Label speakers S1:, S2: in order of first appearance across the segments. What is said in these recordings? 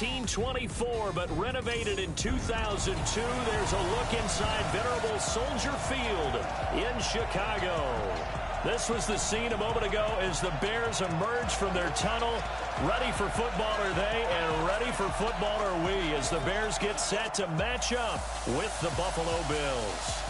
S1: 1924, but renovated in 2002. There's a look inside venerable Soldier Field in Chicago. This was the scene a moment ago as the Bears emerged from their tunnel. Ready for football are they, and ready for football are we, as the Bears get set to match up with the Buffalo Bills.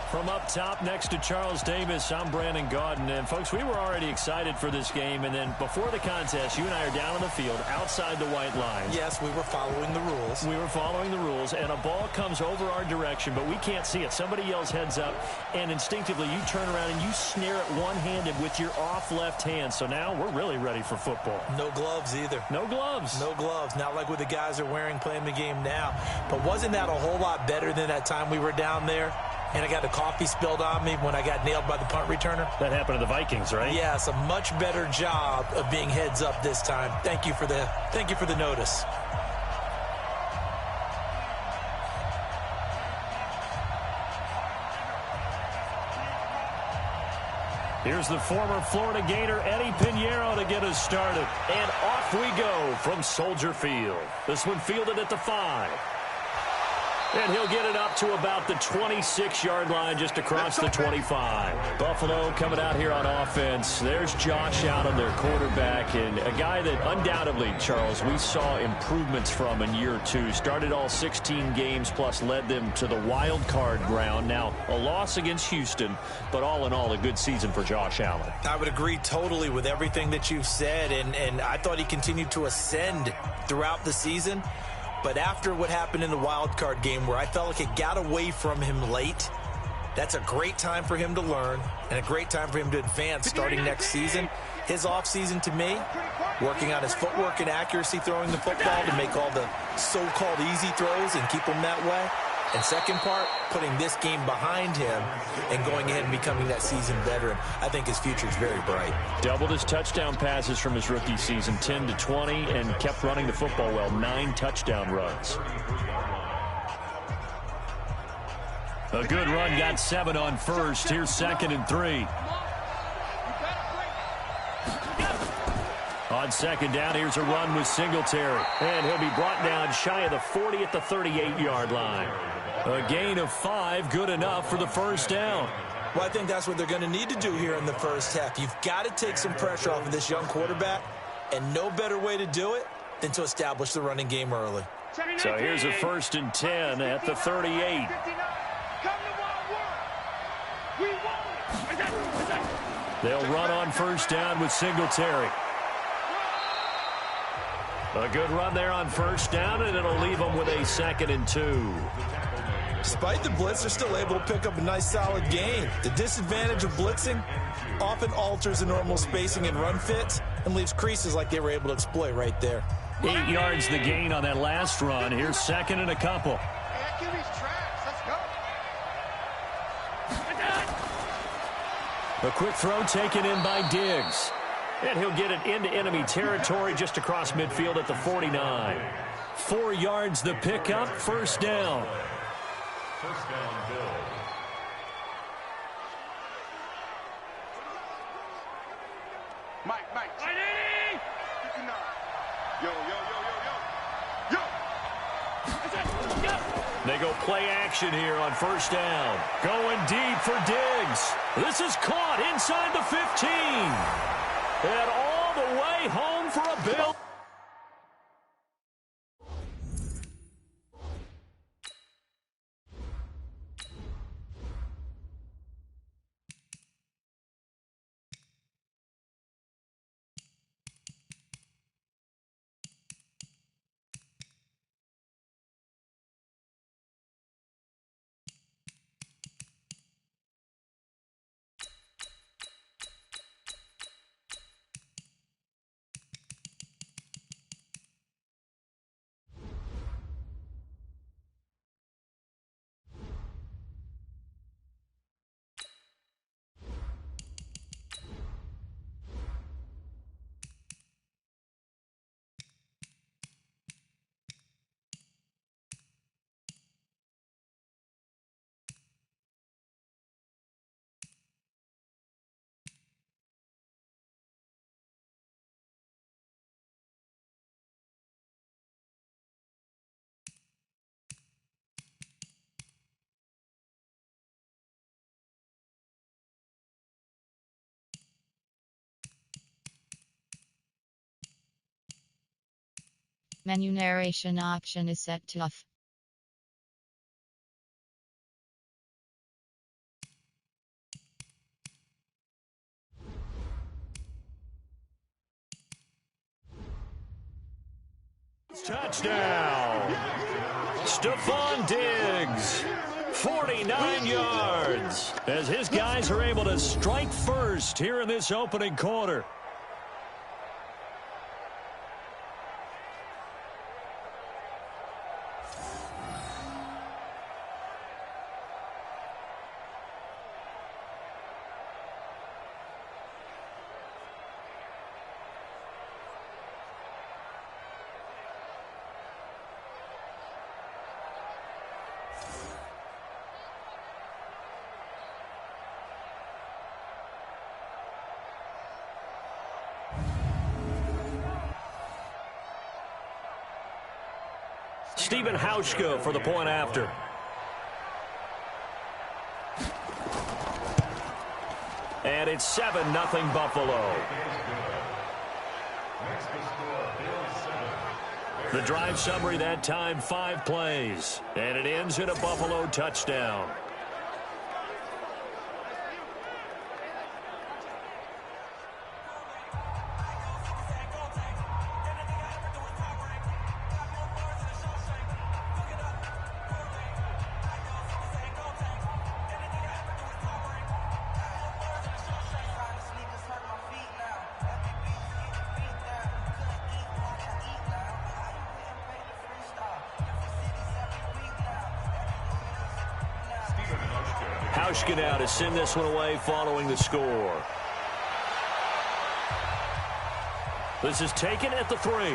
S1: From up top next to Charles Davis, I'm Brandon Gaudin. And, folks, we were already excited for this game. And then before the contest, you and I are down on the field outside the white lines.
S2: Yes, we were following the rules.
S1: We were following the rules. And a ball comes over our direction, but we can't see it. Somebody yells heads up, and instinctively you turn around and you snare it one-handed with your off left hand. So now we're really ready for football.
S2: No gloves either.
S1: No gloves.
S2: No gloves. Not like what the guys are wearing playing the game now. But wasn't that a whole lot better than that time we were down there? And I got the coffee spilled on me when I got nailed by the punt returner.
S1: That happened to the Vikings, right?
S2: Yes, a much better job of being heads up this time. Thank you for the notice.
S1: Here's the former Florida Gator Eddie Pinheiro to get us started. And off we go from Soldier Field. This one fielded at the 5. And he'll get it up to about the 26-yard line, just across the 25. Buffalo coming out here on offense. There's Josh Allen, their quarterback, and a guy that undoubtedly, Charles, we saw improvements from in year 2. Started all 16 games, plus led them to the wild card round. Now, a loss against Houston, but all in all, a good season for Josh Allen.
S2: I would agree totally with everything that you've said, and I thought he continued to ascend throughout the season. But after what happened in the wild card game where I felt like it got away from him late, that's a great time for him to learn and a great time for him to advance starting next season. His offseason, to me, working on his footwork and accuracy throwing the football to make all the so-called easy throws and keep them that way. And second part, putting this game behind him and going ahead and becoming that seasoned veteran. I think his future is very bright.
S1: Doubled his touchdown passes from his rookie season, 10 to 20, and kept running the football well, 9 touchdown runs. A good run, got 7 on first. Here's 2nd and 3. On 2nd down, here's a run with Singletary. And he'll be brought down shy of the 40 at the 38-yard line. A gain of 5, good enough for the first down.
S2: Well, I think that's what they're going to need to do here in the first half. You've got to take some pressure off of this young quarterback, and no better way to do it than to establish the running game early.
S1: So here's a 1st and 10 at the 38. They'll run on first down with Singletary. A good run there on first down, and it'll leave them with a 2nd and 2.
S2: Despite the blitz, they're still able to pick up a nice, solid gain. The disadvantage of blitzing often alters the normal spacing and run fits and leaves creases like they were able to exploit right there.
S1: 8 yards the gain on that last run. Here's 2nd and a couple. A quick throw taken in by Diggs. And he'll get it into enemy territory just across midfield at the 49. 4 yards the pickup, first down.
S3: First down, Bill.
S4: Mike. Yo.
S1: They go play action here on first down. Going deep for Diggs. This is caught inside the 15. And all the way home for a Bill.
S5: Menu narration option is set to off.
S1: Touchdown! Stephon Diggs, 49 yards, as his guys are able to strike first here in this opening quarter. Stephen Hauschka for the point after. And it's 7-0 Buffalo. The drive summary that time, 5 plays. And it ends in a Buffalo touchdown. Hauschka now to send this one away following the score. This is taken at the 3. And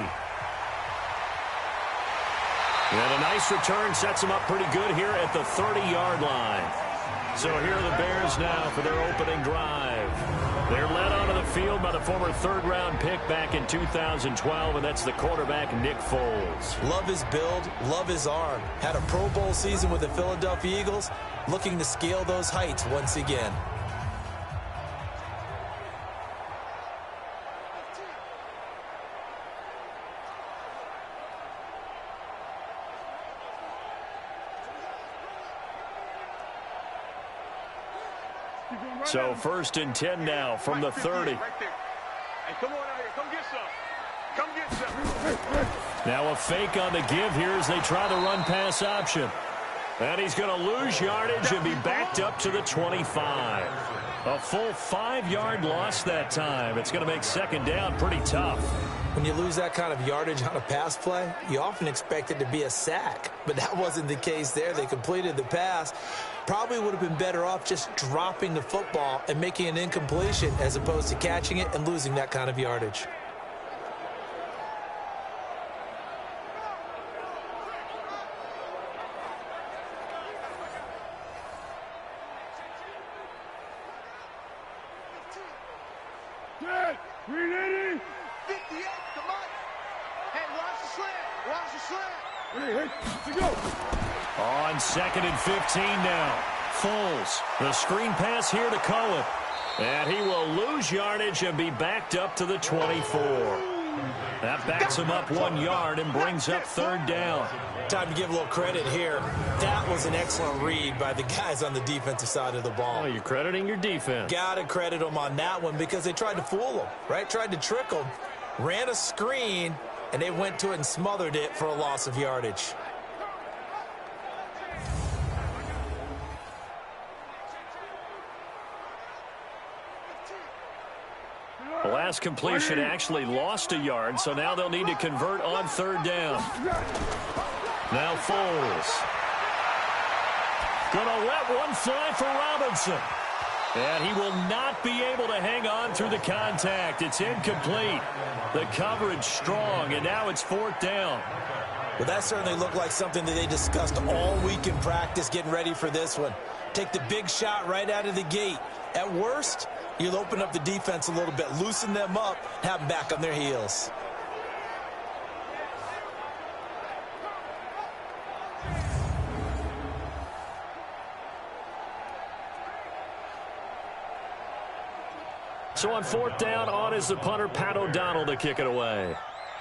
S1: a nice return sets them up pretty good here at the 30-yard line. So here are the Bears now for their opening drive. They're led onto the field by the former third-round pick back in 2012, and that's the quarterback, Nick Foles.
S2: Love his build, love his arm. Had a Pro Bowl season with the Philadelphia Eagles, looking to scale those heights once again.
S1: So 1st and 10 now from the 30.
S4: Right there. Hey, come on out here. Come get some. Come get some.
S1: Now a fake on the give here as they try the run-pass option. And he's going to lose yardage and be backed up to the 25. A full 5-yard loss that time. It's going to make second down pretty tough.
S2: When you lose that kind of yardage on a pass play, you often expect it to be a sack. But that wasn't the case there. They completed the pass. Probably would have been better off just dropping the football and making an incompletion as opposed to catching it and losing that kind of yardage.
S4: Good. 380. 58. Come on. Hey, watch the slant. Watch the slant. Hey, let's go.
S1: On 2nd and 15 now. Foles. The screen pass here to Cohen. And he will lose yardage and be backed up to the 24. That backs him up 1 yard and brings up third down.
S2: Time to give a little credit here. That was an excellent read by the guys on the defensive side of the ball.
S1: Oh, you're crediting your defense.
S2: Got to credit them on that one because they tried to fool them, right? Tried to trick them. Ran a screen, and they went to it and smothered it for a loss of yardage.
S1: The last completion actually lost a yard, so now they'll need to convert on third down. Now Foles. Gonna let one fly for Robinson. And he will not be able to hang on through the contact. It's incomplete. The coverage strong, and now it's 4th down.
S2: Well, that certainly looked like something that they discussed all week in practice getting ready for this one. Take the big shot right out of the gate. At worst, you'll open up the defense a little bit, loosen them up, have them back on their heels.
S1: So on 4th down, on is the punter, Pat O'Donnell, to kick it away.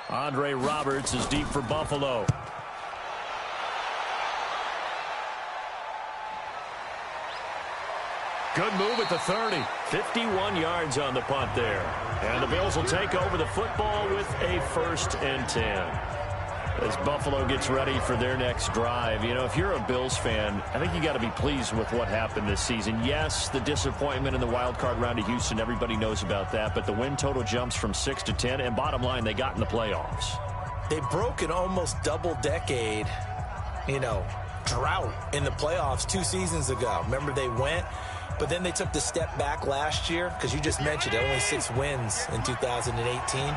S1: Andre Roberts is deep for Buffalo. Good move at the 30. 51 yards on the punt there. And the Bills will take over the football with a 1st and 10. As Buffalo gets ready for their next drive. You know, if you're a Bills fan, I think you got to be pleased with what happened this season. Yes, the disappointment in the wild card round of Houston, everybody knows about that. But the win total jumps from 6 to 10. And bottom line, they got in the playoffs.
S2: They broke an almost double-decade, drought in the playoffs 2 seasons ago. Remember, they went, but then they took the step back last year, because you just mentioned it, only 6 wins in 2018.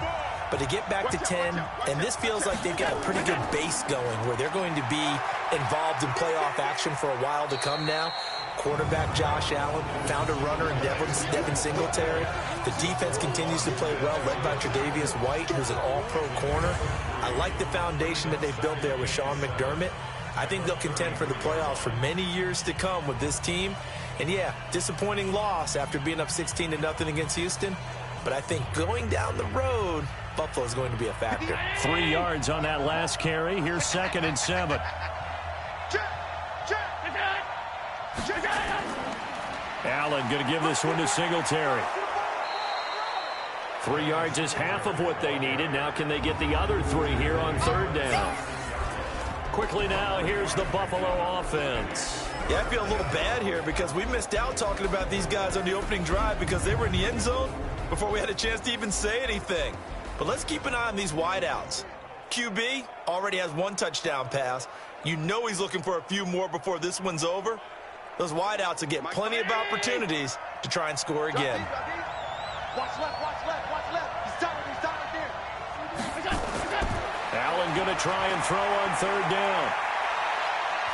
S2: But to get back to 10, and this feels like they've got a pretty good base going where they're going to be involved in playoff action for a while to come now. Quarterback Josh Allen found a runner in Devin Singletary. The defense continues to play well, led by Tre'Davious White, who's an all-pro corner. I like the foundation that they've built there with Sean McDermott. I think they'll contend for the playoffs for many years to come with this team. And yeah, disappointing loss after being up 16-0 against Houston. But I think going down the road, Buffalo is going to be a factor.
S1: 3 yards on that last carry. Here's 2nd and 7. Allen going to give this one to Singletary. 3 yards is half of what they needed. Now can they get the other 3 here on 3rd down? Quickly now, here's the Buffalo offense.
S2: Yeah, I feel a little bad here because we missed out talking about these guys on the opening drive because they were in the end zone before we had a chance to even say anything. But let's keep an eye on these wideouts. QB already has 1 touchdown pass. You know he's looking for a few more before this one's over. Those wideouts will get plenty of opportunities to try and score again.
S4: Watch left, watch left, watch left. He's down there.
S1: Allen going to try and throw on 3rd down.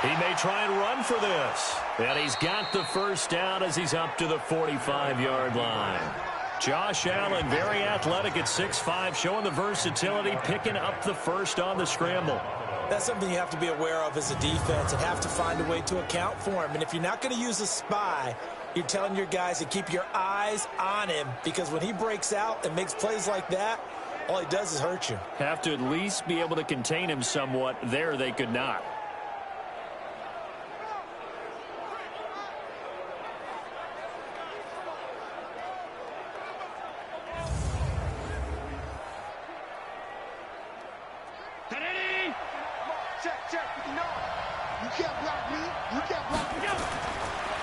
S1: He may try and run for this. And he's got the 1st down as he's up to the 45-yard line. Josh Allen, very athletic at 6'5", showing the versatility, picking up the 1st on the scramble.
S2: That's something you have to be aware of as a defense and have to find a way to account for him. And if you're not going to use a spy, you're telling your guys to keep your eyes on him, because when he breaks out and makes plays like that, all he does is hurt you.
S1: Have to at least be able to contain him somewhat. There they could not.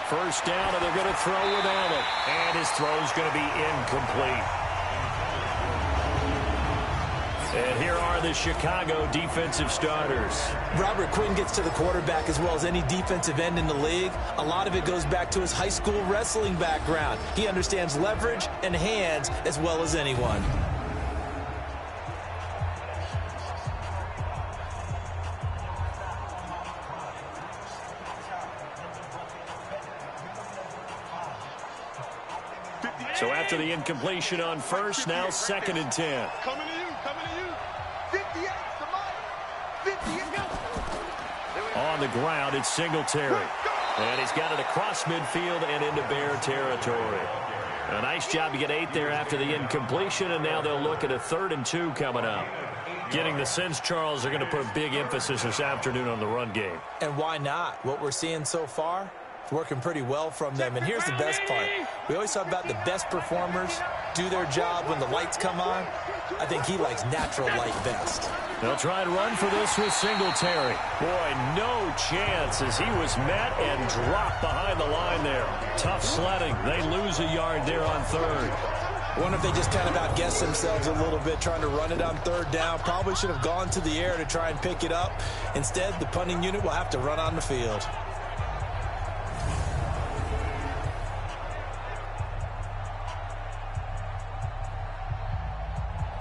S1: First down, and they're going to throw with Allen. And his throw's going to be incomplete. And here are the Chicago defensive starters.
S2: Robert Quinn gets to the quarterback as well as any defensive end in the league. A lot of it goes back to his high school wrestling background. He understands leverage and hands as well as anyone.
S1: So after the incompletion on 1st, now 2nd and 10.
S4: Coming to you. 58, come on. 58, go.
S1: On the ground, it's Singletary. And he's got it across midfield and into Bear territory. A nice job to get 8 there after the incompletion, and now they'll look at a 3rd and 2 coming up. Getting the sense, Charles, they're going to put a big emphasis this afternoon on the run game.
S2: And why not? What we're seeing so far, it's working pretty well from them. And here's the best part. We always talk about the best performers do their job when the lights come on. I think he likes natural light best.
S1: They'll try and run for this with Singletary. Boy, no chance as he was met and dropped behind the line there. Tough sledding. They lose a yard there on 3rd.
S2: I wonder if they just kind of outguessed themselves a little bit trying to run it on 3rd down. Probably should have gone to the air to try and pick it up. Instead, the punting unit will have to run on the field.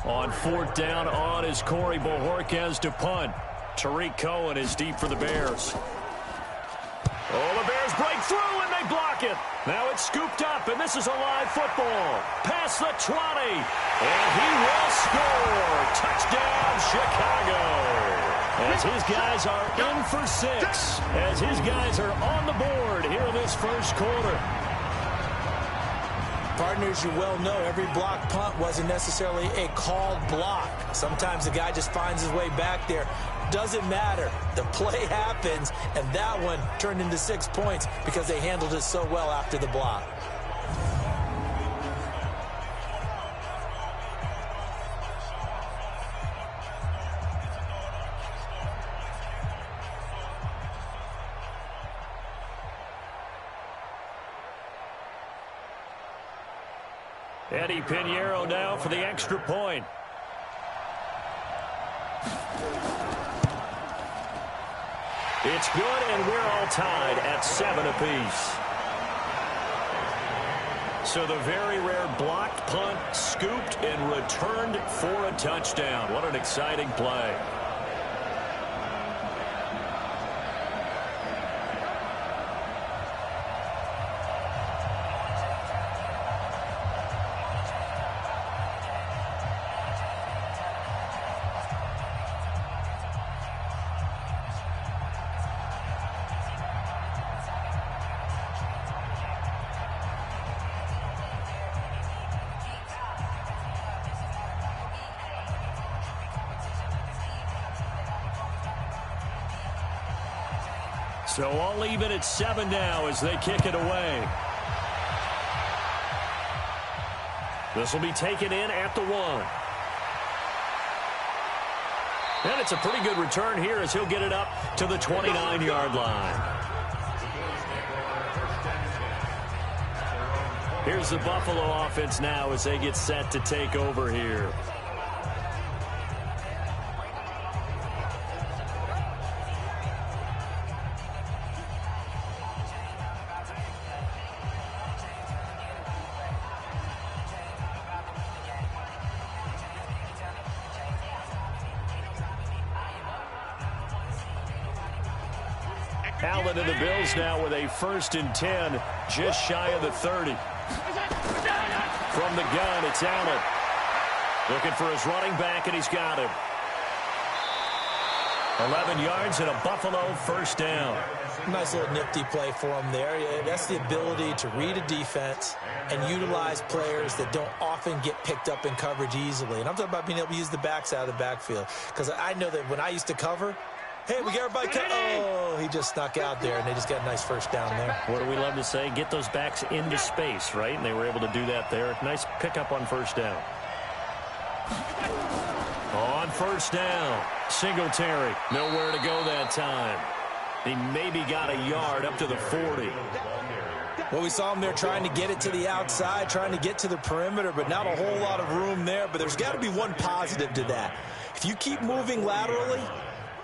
S1: On 4th down, on is Corey Bojorquez to punt. Tariq Cohen is deep for the Bears. Oh, the Bears break through, and they block it. Now it's scooped up, and this is a live football. Past the 20, and he will score. Touchdown, Chicago. As his guys are in for 6. As his guys are on the board here in this 1st quarter.
S2: Partner, as you well know, every block punt wasn't necessarily a called block. Sometimes the guy just finds his way back there. Doesn't matter. The play happens, and that one turned into 6 points because they handled it so well after the block.
S1: Eddie Pinheiro now for the extra point. It's good, and we're all tied at 7 apiece. So the very rare blocked punt, scooped and returned for a touchdown. What an exciting play. So all even at 7 now as they kick it away. This will be taken in at the 1. And it's a pretty good return here as he'll get it up to the 29-yard line. Here's the Buffalo offense now as they get set to take over here. Allen and the Bills now with a 1st and 10, just shy of the 30. From the gun, it's Allen. Looking for his running back, and he's got him. 11 yards and a Buffalo 1st down.
S2: Nice little nifty play for him there. That's the ability to read a defense and utilize players that don't often get picked up in coverage easily. And I'm talking about being able to use the backs out of the backfield. Because I know that when I used to cover, hey, we get everybody cut. Oh, he just snuck out there, and they just got a nice 1st down there.
S1: What do we love to say? Get those backs into space, right? And they were able to do that there. Nice pickup on 1st down. On 1st down, Singletary. Nowhere to go that time. He maybe got a yard up to the 40.
S2: Well, we saw him there trying to get it to the outside, trying to get to the perimeter, but not a whole lot of room there. But there's got to be one positive to that. If you keep moving laterally,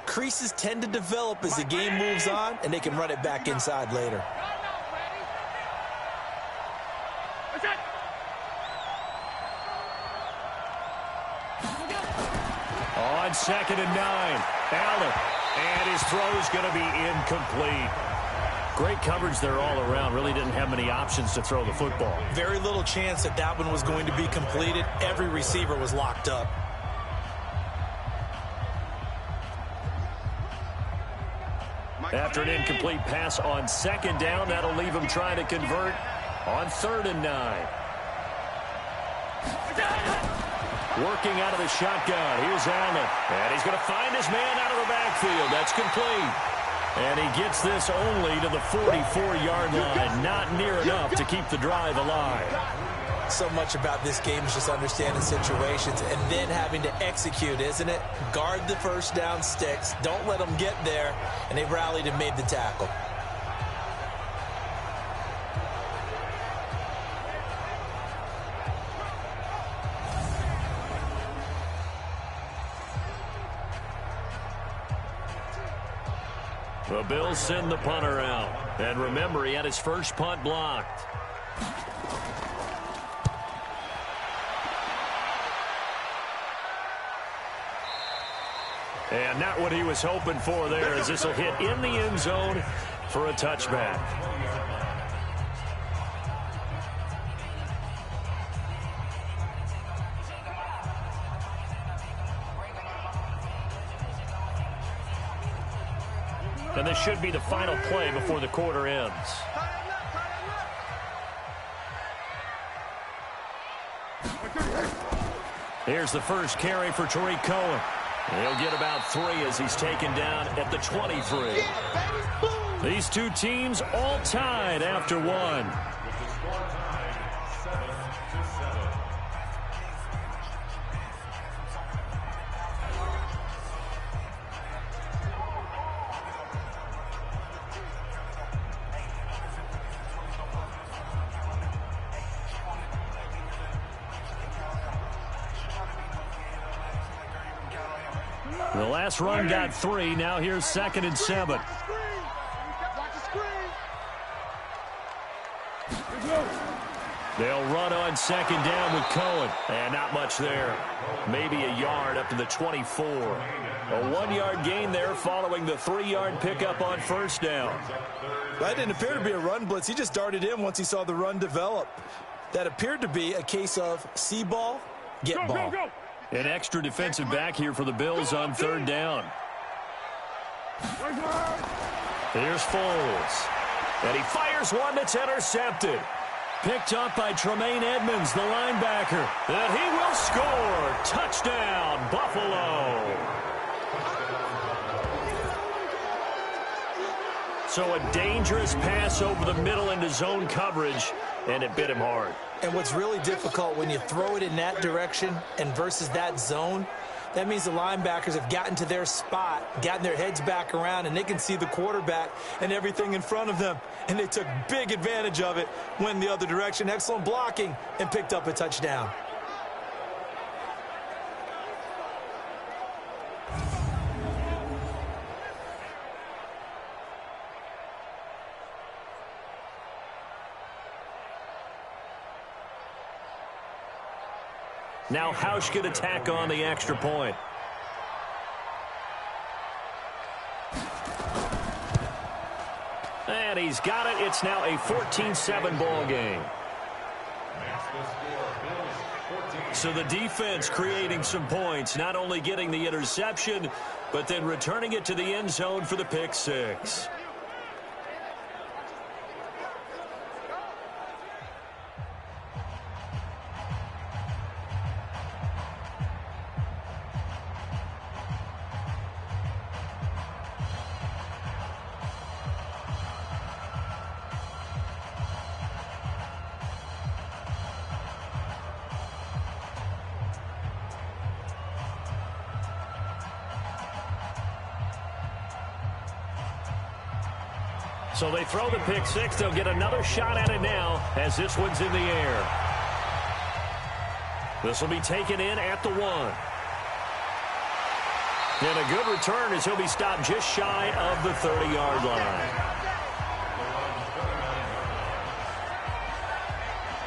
S2: creases tend to develop as the game moves on, and they can run it back inside later.
S1: On 2nd and 9, Allen. And his throw is going to be incomplete. Great coverage there all around. Really didn't have many options to throw the football.
S2: Very little chance that that one was going to be completed. Every receiver was locked up.
S1: After an incomplete pass on 2nd down, that'll leave him trying to convert on 3rd and 9. Working out of the shotgun. Here's Allen. And he's going to find his man out of the backfield. That's complete. And he gets this only to the 44-yard line. Not near enough to keep the drive alive.
S2: So much about this game is just understanding situations and then having to execute, isn't it? Guard the 1st down sticks. Don't let them get there. And they rallied and made the tackle.
S1: The Bills send the punter out. And remember, he had his 1st punt blocked. And not what he was hoping for there, as this will hit in the end zone for a touchback. And this should be the final play before the quarter ends. Here's the first carry for Tariq Cohen. He'll get about 3 as he's taken down at the 23. These two teams all tied after one. The last run got 3. Now here's 2nd and 7. They'll run on 2nd down with Cohen. And not much there. Maybe a yard up to the 24. A 1-yard gain there following the 3-yard pickup on 1st down.
S2: That didn't appear to be a run blitz. He just darted in once he saw the run develop. That appeared to be a case of see ball, get ball.
S1: An extra defensive back here for the Bills on 3rd down. Here's Foles. And he fires one that's intercepted. Picked up by Tremaine Edmonds, the linebacker. And he will score. Touchdown, Buffalo. So a dangerous pass over the middle into zone coverage, and it bit him hard.
S2: And what's really difficult when you throw it in that direction and versus that zone, that means the linebackers have gotten to their spot, gotten their heads back around, and they can see the quarterback and everything in front of them. And they took big advantage of it, went the other direction, excellent blocking, and picked up a touchdown.
S1: Now Hausch could attack on the extra point. And he's got it. It's now a 14-7 ball game. So the defense creating some points, not only getting the interception, but then returning it to the end zone for the pick 6. So they throw the pick 6. They'll get another shot at it now as this one's in the air. This will be taken in at the 1. And a good return as he'll be stopped just shy of the 30-yard line.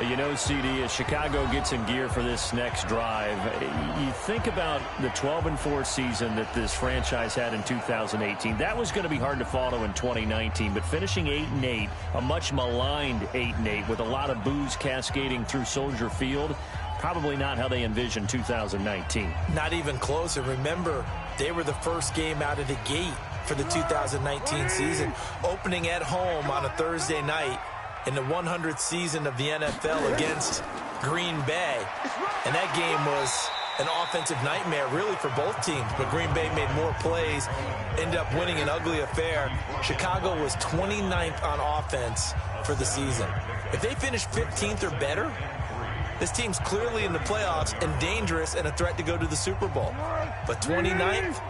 S1: You know, CD, as Chicago gets in gear for this next drive, you think about the 12-4 season that this franchise had in 2018. That was going to be hard to follow in 2019, but finishing 8-8, a much maligned 8-8 with a lot of boos cascading through Soldier Field, probably not how they envisioned 2019.
S2: Not even closer. Remember, they were the first game out of the gate for the 2019 season, opening at home on a Thursday night in the 100th season of the NFL against Green Bay. And that game was an offensive nightmare really for both teams, but Green Bay made more plays, ended up winning an ugly affair. Chicago was 29th on offense for the season. If they finish 15th or better, this team's clearly in the playoffs and dangerous and a threat to go to the Super Bowl. But 29th,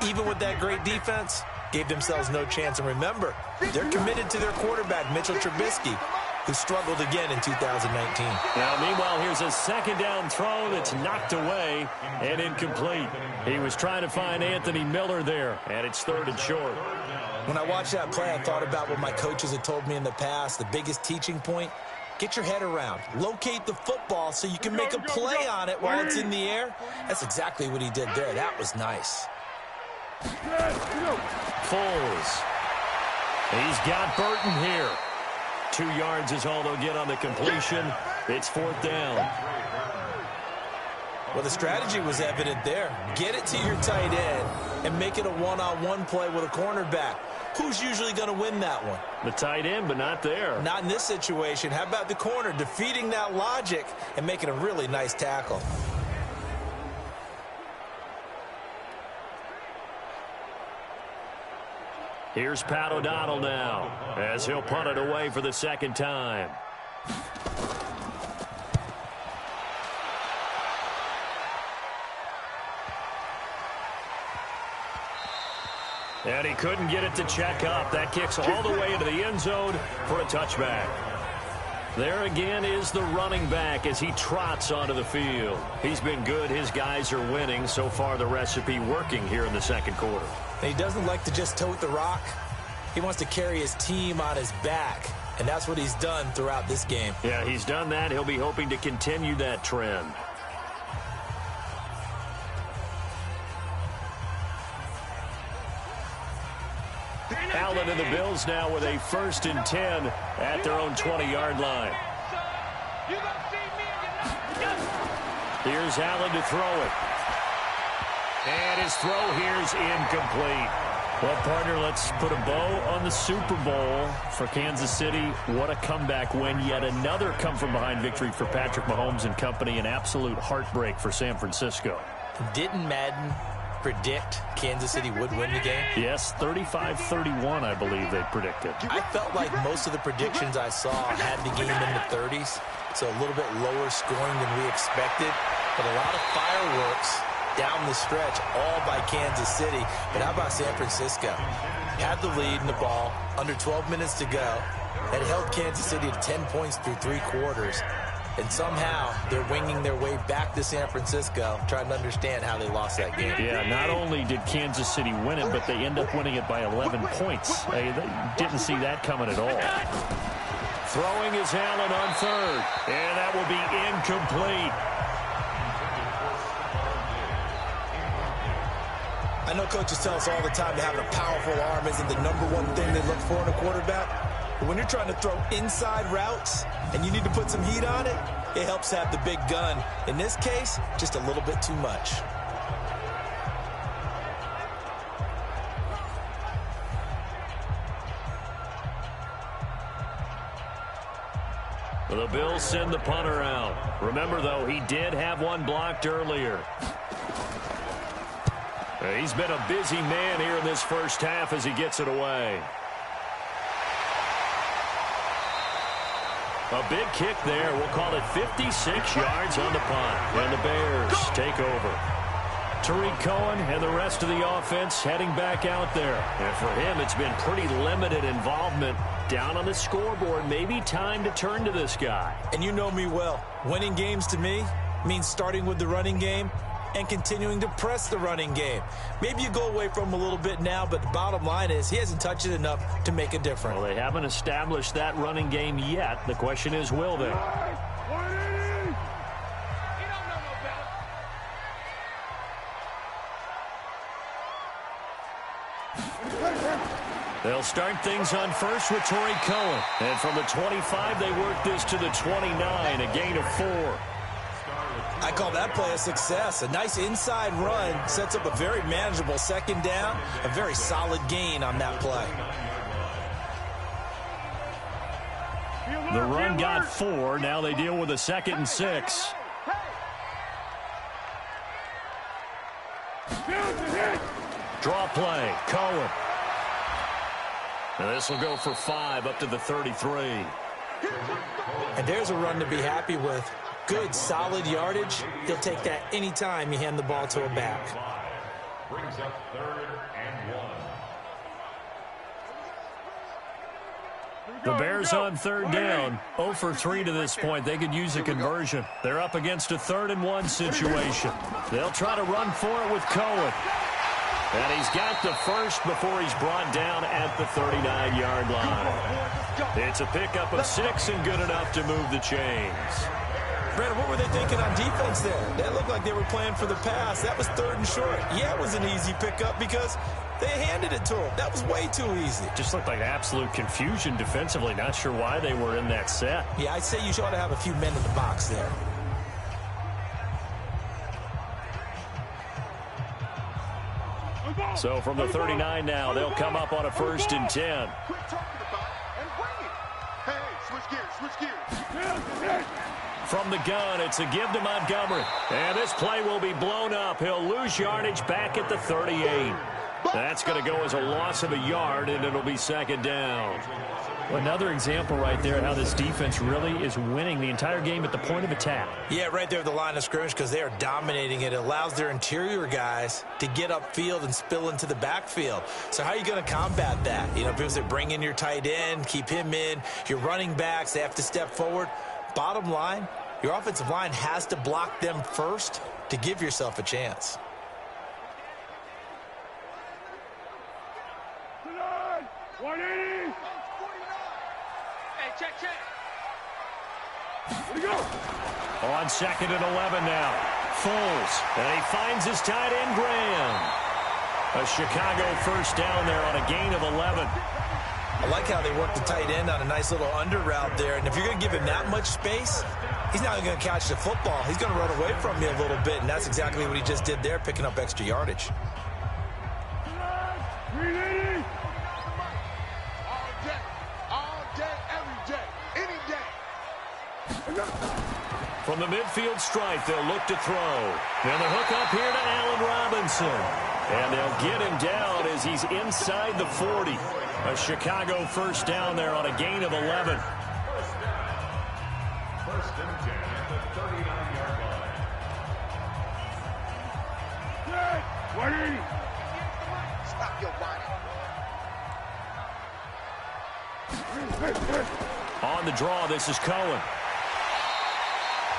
S2: even with that great defense, gave themselves no chance. And remember, they're committed to their quarterback, Mitchell Trubisky, who struggled again in 2019.
S1: Now, meanwhile, here's a 2nd down throw that's knocked away and incomplete. He was trying to find Anthony Miller there, and it's 3rd and short.
S2: When I watched that play, I thought about what my coaches had told me in the past. The biggest teaching point, get your head around. Locate the football so you can make a play on it while it's in the air. That's exactly what he did there. That was nice.
S1: Foles. He's got Burton here. 2 yards is all they'll get on the completion. It's 4th down.
S2: Well, the strategy was evident there. Get it to your tight end and make it a one-on-one play with a cornerback. Who's usually going to win that one?
S1: The tight end, but not there.
S2: Not in this situation. How about the corner defeating that logic and making a really nice tackle?
S1: Here's Pat O'Donnell now as he'll punt it away for the second time. And he couldn't get it to check up. That kicks all the way into the end zone for a touchback. There again is the running back as he trots onto the field. He's been good. His guys are winning. So far, the recipe working here in the second quarter.
S2: He doesn't like to just tote the rock. He wants to carry his team on his back, and that's what he's done throughout this game.
S1: Yeah, he's done that. He'll be hoping to continue that trend. Allen and the Bills now with a 1st and 10 at their own 20-yard line. Here's Allen to throw it. And his throw here's incomplete. Well, partner, let's put a bow on the Super Bowl for Kansas City. What a comeback win. Yet another come-from-behind victory for Patrick Mahomes and company. An absolute heartbreak for San Francisco.
S2: Didn't Madden predict Kansas City would win the game?
S1: Yes, 35-31, I believe they predicted.
S2: I felt like most of the predictions I saw had the game in the 30s, so a little bit lower scoring than we expected, but a lot of fireworks down the stretch, all by Kansas City. But how about San Francisco? Had the lead in the ball, under 12 minutes to go, had held Kansas City to 10 points through 3 quarters. And somehow they're winging their way back to San Francisco, trying to understand how they lost that game.
S1: Yeah, not only did Kansas City win it, but they end up winning it by 11 points. They didn't see that coming at all. Throwing is Allen on 3rd, and that will be incomplete.
S2: I know coaches tell us all the time that having a powerful arm isn't the #1 thing they look for in a quarterback. But when you're trying to throw inside routes and you need to put some heat on it, it helps have the big gun. In this case, just a little bit too much.
S1: The Bills send the punter out. Remember, though, he did have one blocked earlier. He's been a busy man here in this first half as he gets it away. A big kick there. We'll call it 56 yards on the punt. And the Bears take over. Tariq Cohen and the rest of the offense heading back out there. And for him, it's been pretty limited involvement down on the scoreboard. Maybe time to turn to this guy.
S2: And you know me well. Winning games to me means starting with the running game and continuing to press the running game. Maybe you go away from him a little bit now, but the bottom line is he hasn't touched it enough to make a difference.
S1: Well, they haven't established that running game yet. The question is, will they? They'll start things on first with Tariq Cohen. And from the 25, they work this to the 29, a gain of 4.
S2: I call that play a success. A nice inside run sets up a very manageable 2nd down. A very solid gain on that play.
S1: The run got 4. Now they deal with a 2nd and 6. Draw play. Cohen. And this will go for 5 up to the 33.
S2: And there's a run to be happy with. Good, solid yardage. He'll take that anytime you hand the ball to a back.
S3: Brings up 3rd and 1.
S1: The Bears on 3rd down. 0 for 3 to this point. They could use a conversion. They're up against a 3rd and 1 situation. They'll try to run for it with Cohen. And he's got the first before he's brought down at the 39-yard line. It's a pickup of 6 and good enough to move the chains.
S2: Brandon, what were they thinking on defense there? That looked like they were playing for the pass. That was 3rd and short. Yeah, it was an easy pickup because they handed it to him. That was way too easy.
S1: Just looked like absolute confusion defensively. Not sure why they were in that set.
S2: Yeah, I'd say you ought to have a few men in the box there.
S1: So from the 39 now, they'll come up on a 1st and 10.
S4: Quit talking about it and bring it. Hey, switch gears.
S1: From the gun, it's a give to Montgomery. And this play will be blown up. He'll lose yardage back at the 38. That's going to go as a loss of a yard, and it'll be second down.
S6: Well, another example right there how this defense really is winning the entire game at the point of attack.
S2: Yeah, right there at the line of scrimmage because they are dominating it. It allows their interior guys to get upfield and spill into the backfield. So how are you going to combat that? You know, people say bring in your tight end, keep him in. Your running backs, they have to step forward. Bottom line, your offensive line has to block them first to give yourself a chance.
S4: Check.
S1: Where'd he go? On second and 11 now. Foles. And he finds his tight end, Graham. A Chicago first down there on a gain of 11.
S2: I like how they work the tight end on a nice little under route there. And if you're going to give him that much space, he's not going to catch the football. He's going to run away from you a little bit. And that's exactly what he just did there, picking up extra yardage.
S1: From the midfield stripe, they'll look to throw. And the hook up here to Allen Robinson. And they'll get him down as he's inside the 40. A Chicago first down there on a gain of 11.
S3: First and 10 at the 39-yard line.
S4: Stop your whining.
S1: On the draw, this is Cohen.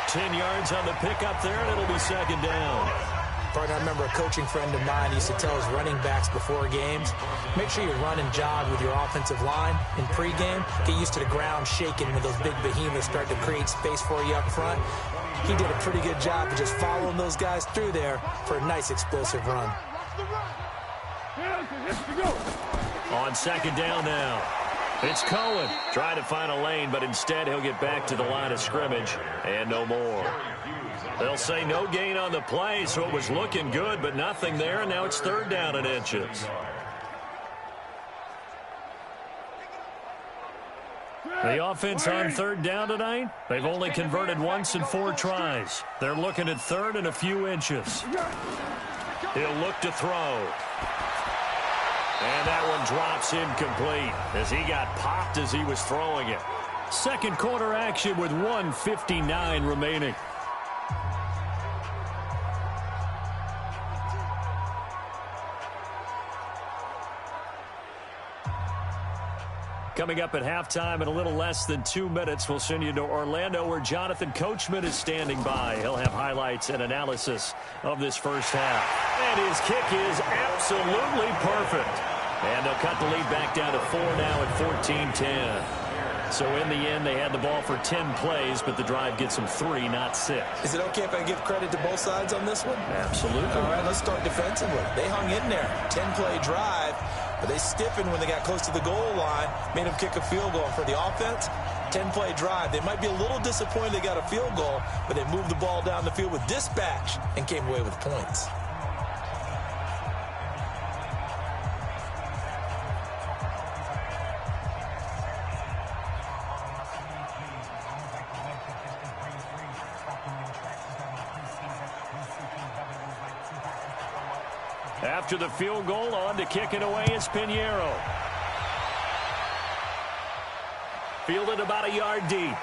S1: 10 yards on the pickup there, and it'll be second down.
S2: Partner, I remember a coaching friend of mine used to tell his running backs before games, make sure you run and jog with your offensive line in pregame. Get used to the ground shaking when those big behemoths start to create space for you up front. He did a pretty good job of just following those guys through there for a nice explosive run.
S1: On second down now. It's Cohen trying to find a lane, but instead he'll get back to the line of scrimmage and no more. They'll say no gain on the play, so it was looking good, but nothing there, and now it's third down and inches. The offense on third down tonight, they've only converted once in 4 tries. They're looking at third and a few inches. He'll look to throw. And that one drops incomplete as he got popped as he was throwing it. Second quarter action with 1:59 remaining. Coming up at halftime in a little less than 2 minutes, we'll send you to Orlando where Jonathan Coachman is standing by. He'll have highlights and analysis of this first half. And his kick is absolutely perfect. And they'll cut the lead back down to 4 now at 14-10. So in the end, they had the ball for 10 plays, but the drive gets them 3, not 6.
S2: Is it okay if I give credit to both sides on this one?
S1: Absolutely.
S2: All right, let's start defensively. They hung in there. 10-play drive, but they stiffened when they got close to the goal line, made them kick a field goal. For the offense, 10-play drive. They might be a little disappointed they got a field goal, but they moved the ball down the field with dispatch and came away with points.
S1: After the field goal, on to kick it away is Pinheiro. Fielded about a yard deep.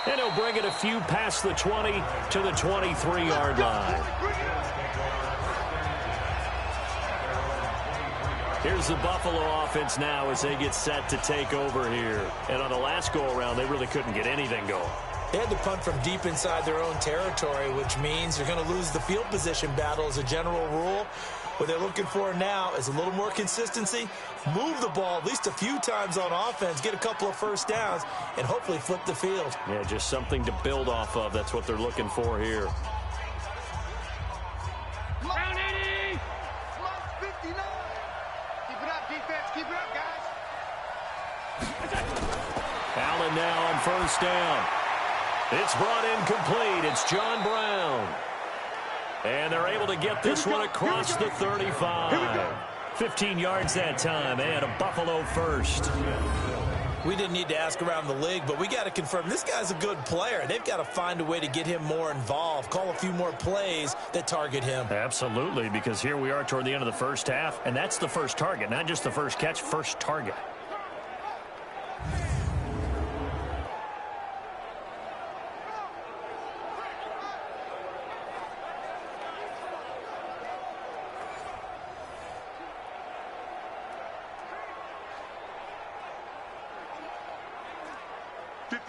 S1: And he'll bring it a few past the 20 to the 23-yard line. Here's the Buffalo offense now as they get set to take over here. And on the last go-around, they really couldn't get anything going.
S2: They had to punt from deep inside their own territory, which means you're going to lose the field position battle as a general rule. What they're looking for now is a little more consistency, move the ball at least a few times on offense, get a couple of first downs, and hopefully flip the field.
S1: Yeah, just something to build off of. That's what they're looking for here.
S4: Round 80! 59! Keep it up, defense. Keep it up, guys.
S1: Allen now on first down. It's brought in complete. It's John Brown. And they're able to get this one across the 35. 15 yards that time, and a Buffalo first.
S2: We didn't need to ask around the league, but we got to confirm this guy's a good player. They've got to find a way to get him more involved, call a few more plays that target him.
S6: Absolutely, because here we are toward the end of the first half, and that's the first target, not just the first catch, first target.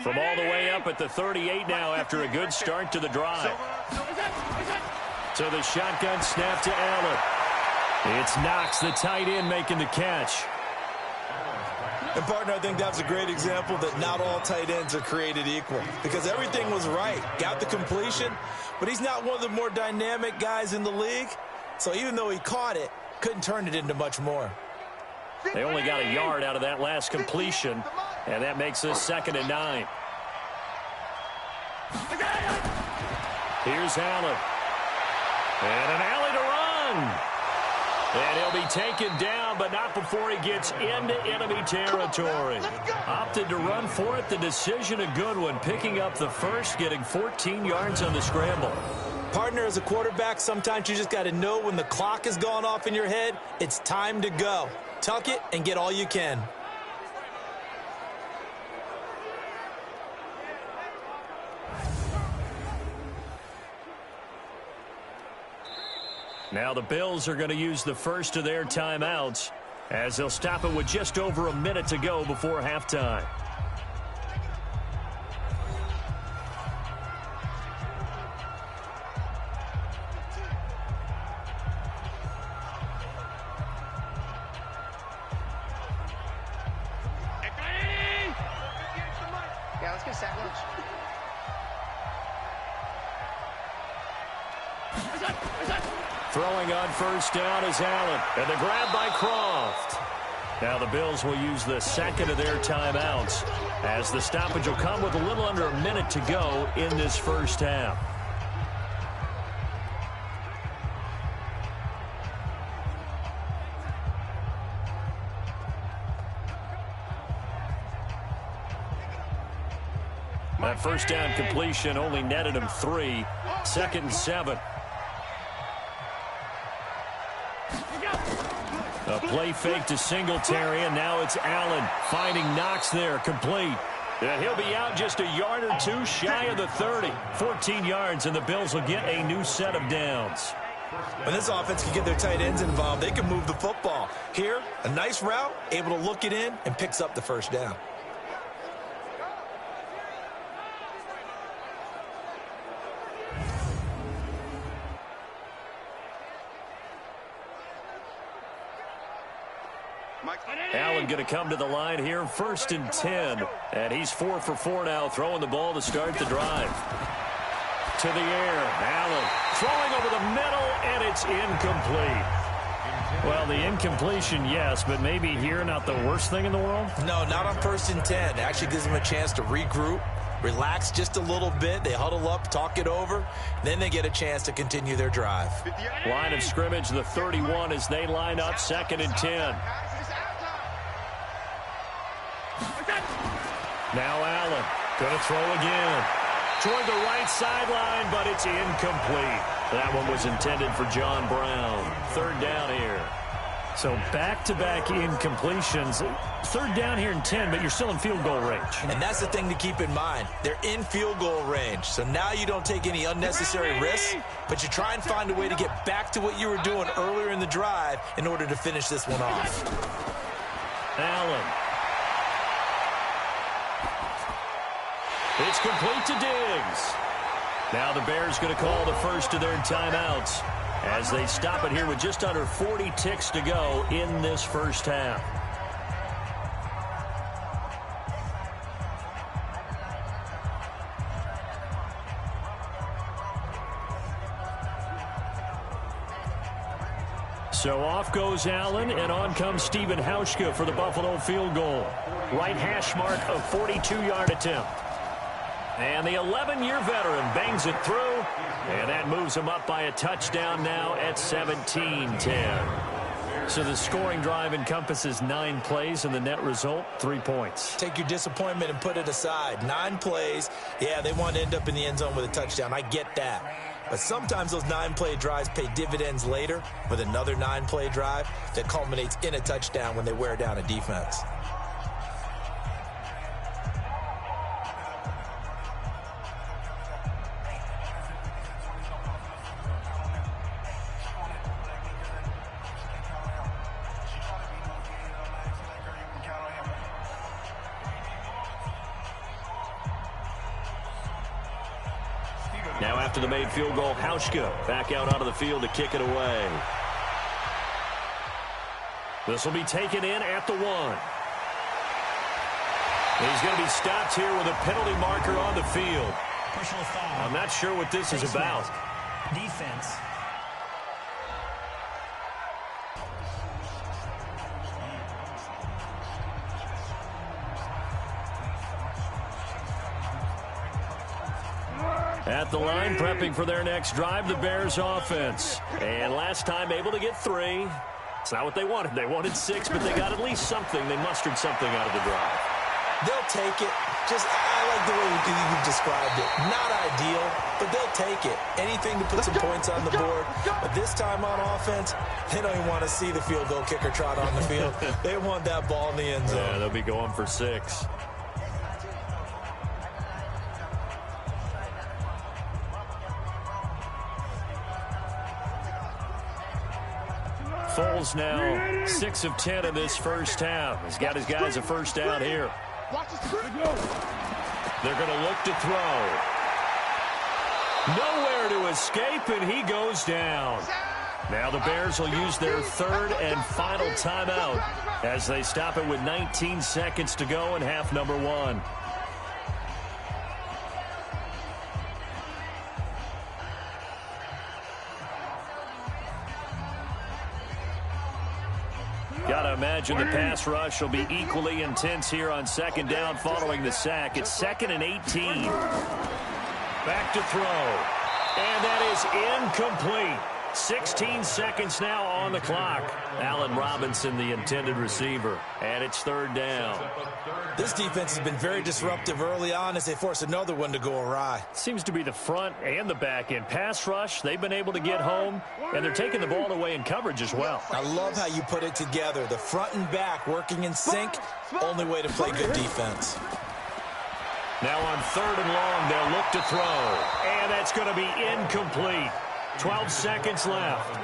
S6: From all the way up at the 38 now after a good start to the drive. So the shotgun snap to Allen. It's Knox, the tight end, making the catch.
S2: And, partner, I think that's a great example that not all tight ends are created equal, because everything was right. Got the completion, but he's not one of the more dynamic guys in the league. So even though he caught it, couldn't turn it into much more.
S6: They only got a yard out of that last completion, and that makes this 2nd and 9. Here's Allen. And an alley to run. And he'll be taken down, but not before he gets into enemy territory. Opted to run for it. The decision a good one. Picking up the first, getting 14 yards on the scramble.
S2: Partner, as a quarterback, sometimes you just got to know when the clock has gone off in your head, it's time to go. Tuck it and get all you can.
S6: Now the Bills are going to use the first of their timeouts as they'll stop it with just over a minute to go before halftime.
S4: Yeah, let's get sack lunch.
S6: Throwing on first down is Allen. And the grab by Croft. Now the Bills will use the second of their timeouts as the stoppage will come with a little under a minute to go in this first half. That first down completion only netted him 3. 2nd and 7. A play fake to Singletary, and now it's Allen finding Knox there, complete. And he'll be out just a yard or two shy of the 30. 14 yards, and the Bills will get a new set of downs.
S2: When this offense can get their tight ends involved, they can move the football. Here, a nice route, able to look it in, and picks up the first down.
S6: Allen going to come to the line here, 1st and 10. And he's 4 for 4 now, throwing the ball to start the drive. To the air, Allen throwing over the middle, and it's incomplete. Well, the incompletion, yes, but maybe here not the worst thing in the world?
S2: No, not on 1st and 10. It actually gives them a chance to regroup, relax just a little bit. They huddle up, talk it over. Then they get a chance to continue their drive.
S6: Line of scrimmage, the 31 as they line up, 2nd and 10. Now Allen going to throw again. Toward the right sideline, but it's incomplete. That one was intended for John Brown. 3rd down here. So back-to-back incompletions. 3rd down here and 10, but you're still in field goal range.
S2: And that's the thing to keep in mind. They're in field goal range. So now you don't take any unnecessary risks, but you try and find a way to get back to what you were doing earlier in the drive in order to finish this one off.
S6: Allen. It's complete to Diggs. Now the Bears going to call the first of their timeouts as they stop it here with just under 40 ticks to go in this first half. So off goes Allen, and on comes Stephen Hauschka for the Buffalo field goal. Right hash mark of 42-yard attempt. And the 11-year veteran bangs it through, and that moves him up by a touchdown now at 17-10. So the scoring drive encompasses 9 plays, and the net result, 3 points.
S2: Take your disappointment and put it aside. 9 plays. Yeah, they want to end up in the end zone with a touchdown. I get that. But sometimes those 9-play drives pay dividends later with another 9-play drive that culminates in a touchdown when they wear down a defense.
S6: Now after the made field goal, Hauschka back out onto the field to kick it away. This will be taken in at the 1. He's going to be stopped here with a penalty marker on the field.
S7: Personal foul.
S6: I'm not sure what this is about.
S7: Defense.
S6: At the line, prepping for their next drive, the Bears offense. And last time able to get 3. It's not what they wanted. They wanted 6, but they got at least something. They mustered something out of the drive.
S2: They'll take it. I like the way you described it. Not ideal, but they'll take it. Anything to put some points on the board. But this time on offense, they don't even want to see the field goal kicker trot on the field. They want that ball in the end zone.
S6: Yeah, they'll be going for 6. Foles now 6 of 10 in this first half. He's got his guys a first down here. They're going to look to throw. Nowhere to escape, and he goes down. Now the Bears will use their 3rd and final timeout as they stop it with 19 seconds to go in half number 1. Gotta imagine the pass rush will be equally intense here on 2nd down following the sack. It's 2nd and 18. Back to throw. And that is incomplete. 16 seconds now on the clock. Allen Robinson, the intended receiver. And it's 3rd down.
S2: This defense has been very disruptive early on as they force another one to go awry.
S6: Seems to be the front and the back end. Pass rush, they've been able to get home, and they're taking the ball away in coverage as well.
S2: I love how you put it together. The front and back working in sync. Only way to play good defense.
S6: Now on 3rd and long, they'll look to throw. And that's going to be incomplete. 12 seconds left.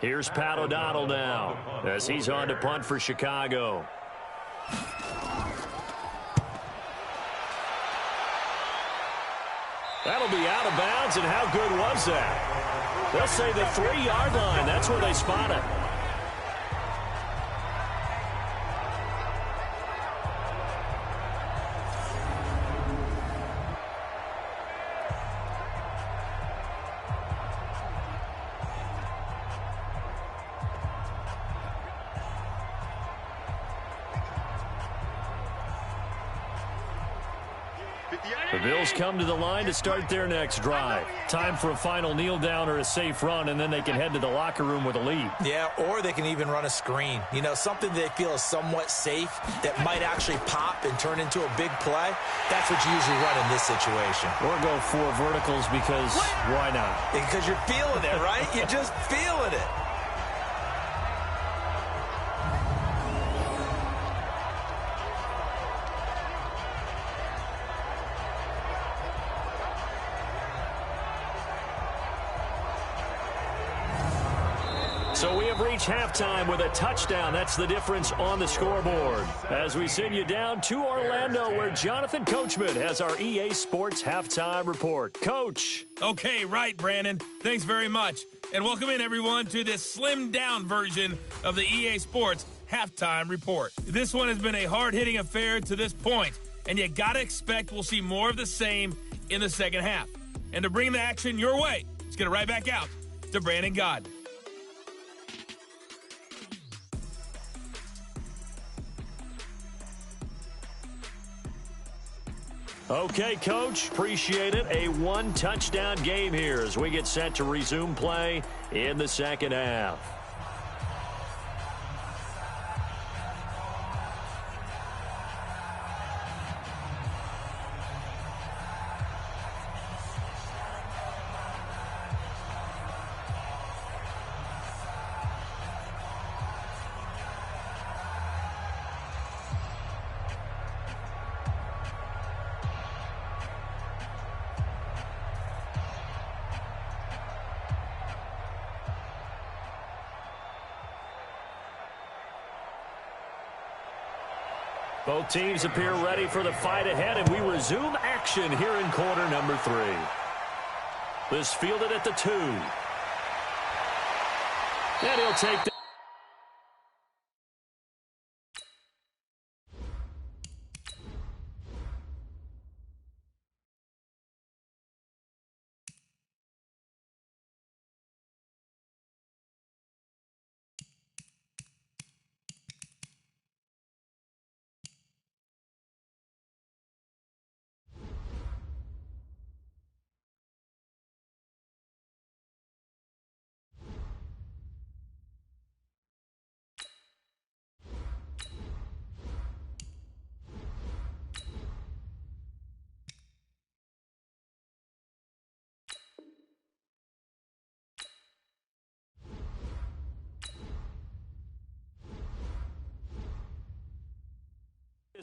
S6: Here's Pat O'Donnell now as he's on to punt for Chicago. That'll be out of bounds, and how good was that? They'll say the 3-yard line. That's where they spot it. The Bills come to the line to start their next drive. Time for a final kneel down or a safe run, and then they can head to the locker room with a lead.
S2: Yeah, or they can even run a screen. You know, something they feel is somewhat safe that might actually pop and turn into a big play. That's what you usually run in this situation.
S6: Or go 4 verticals because why not?
S2: Because you're feeling it, right? You're just feeling it.
S6: So we have reached halftime with a touchdown. That's the difference on the scoreboard. As we send you down to Orlando, where Jonathan Coachman has our EA Sports Halftime Report. Coach.
S8: Okay, right, Brandon. Thanks very much. And welcome in, everyone, to this slimmed-down version of the EA Sports Halftime Report. This one has been a hard-hitting affair to this point, and you got to expect we'll see more of the same in the second half. And to bring the action your way, let's get it right back out to Brandon Gaudin.
S1: Okay, Coach, appreciate it. A one-touchdown game here as we get set to resume play in the second half. Both teams appear ready for the fight ahead, and we resume action here in quarter number 3. This fielded at the 2. And he'll take the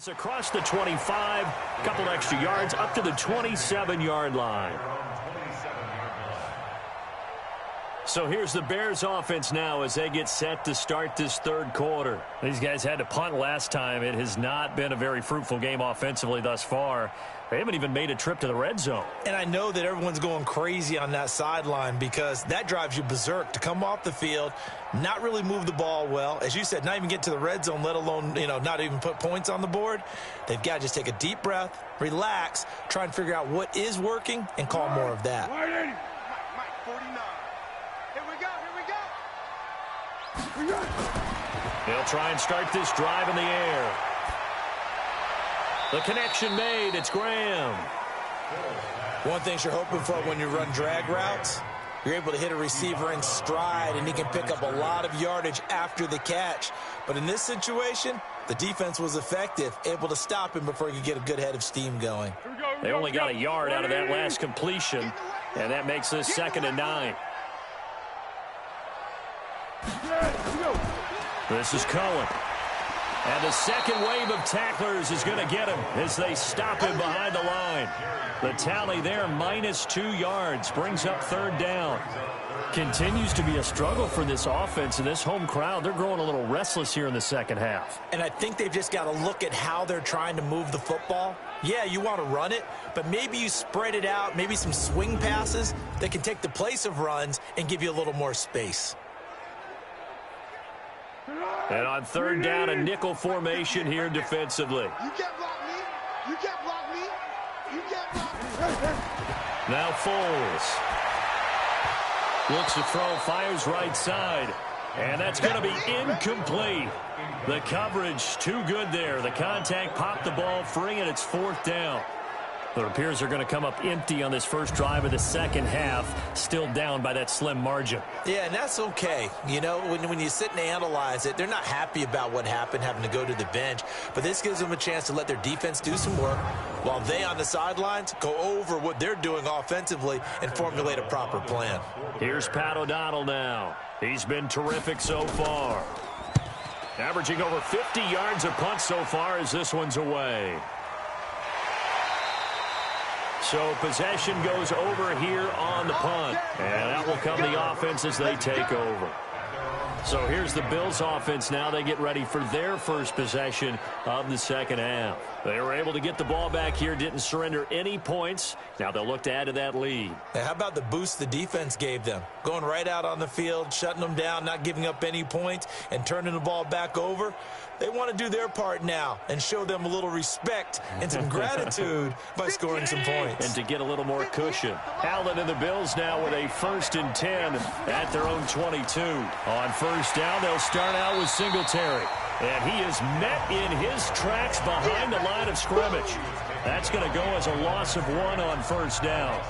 S1: across the 25, a couple extra yards up to the 27-yard line. So here's the Bears offense now as they get set to start this third quarter.
S6: These guys had to punt last time. It has not been a very fruitful game offensively thus far. They haven't even made a trip to the red zone.
S2: And I know that everyone's going crazy on that sideline because that drives you berserk to come off the field, not really move the ball well. As you said, not even get to the red zone, let alone, not even put points on the board. They've got to just take a deep breath, relax, try and figure out what is working, and call more of that.
S4: Mike 49. Here we go.
S1: They'll try and start this drive in the air. The connection made. It's Graham.
S2: One thing you're hoping for when you run drag routes, you're able to hit a receiver in stride, and he can pick up a lot of yardage after the catch. But in this situation, the defense was effective, able to stop him before he could get a good head of steam going.
S1: They only got a yard out of that last completion, and that makes this 2nd and 9. This is Cohen. And the second wave of tacklers is going to get him as they stop him behind the line. The tally there, -2 yards, brings up 3rd down.
S6: Continues to be a struggle for this offense and this home crowd. They're growing a little restless here in the second half.
S2: And I think they've just got to look at how they're trying to move the football. Yeah, you want to run it, but maybe you spread it out, maybe some swing passes that can take the place of runs and give you a little more space.
S1: And on 3rd down, a nickel formation here defensively.
S4: You can't block me. You can't block me. You can't block me.
S1: Now Foles. Looks to throw, fires right side. And that's going to be incomplete. The coverage too good there. The contact popped the ball free, and it's 4th down. It appears they're going to come up empty on this first drive of the second half, still down by that slim margin.
S2: Yeah, and that's okay. When you sit and analyze it, they're not happy about what happened, having to go to the bench. But this gives them a chance to let their defense do some work while they on the sidelines go over what they're doing offensively and formulate a proper plan.
S1: Here's Pat O'Donnell now. He's been terrific so far. Averaging over 50 yards a punt so far as this one's away. So possession goes over here on the punt. And out will come the offense as they take over. So here's the Bills offense now. They get ready for their first possession of the second half. They were able to get the ball back here, didn't surrender any points. Now they'll look to add to that lead.
S2: Now, how about the boost the defense gave them? Going right out on the field, shutting them down, not giving up any points, and turning the ball back over. They want to do their part now and show them a little respect and some gratitude by scoring some points.
S1: And to get a little more cushion. Allen and the Bills now with a 1st and 10 at their own 22. On 1st down, they'll start out with Singletary. And he is met in his tracks behind the line of scrimmage. That's going to go as a loss of 1 on first down.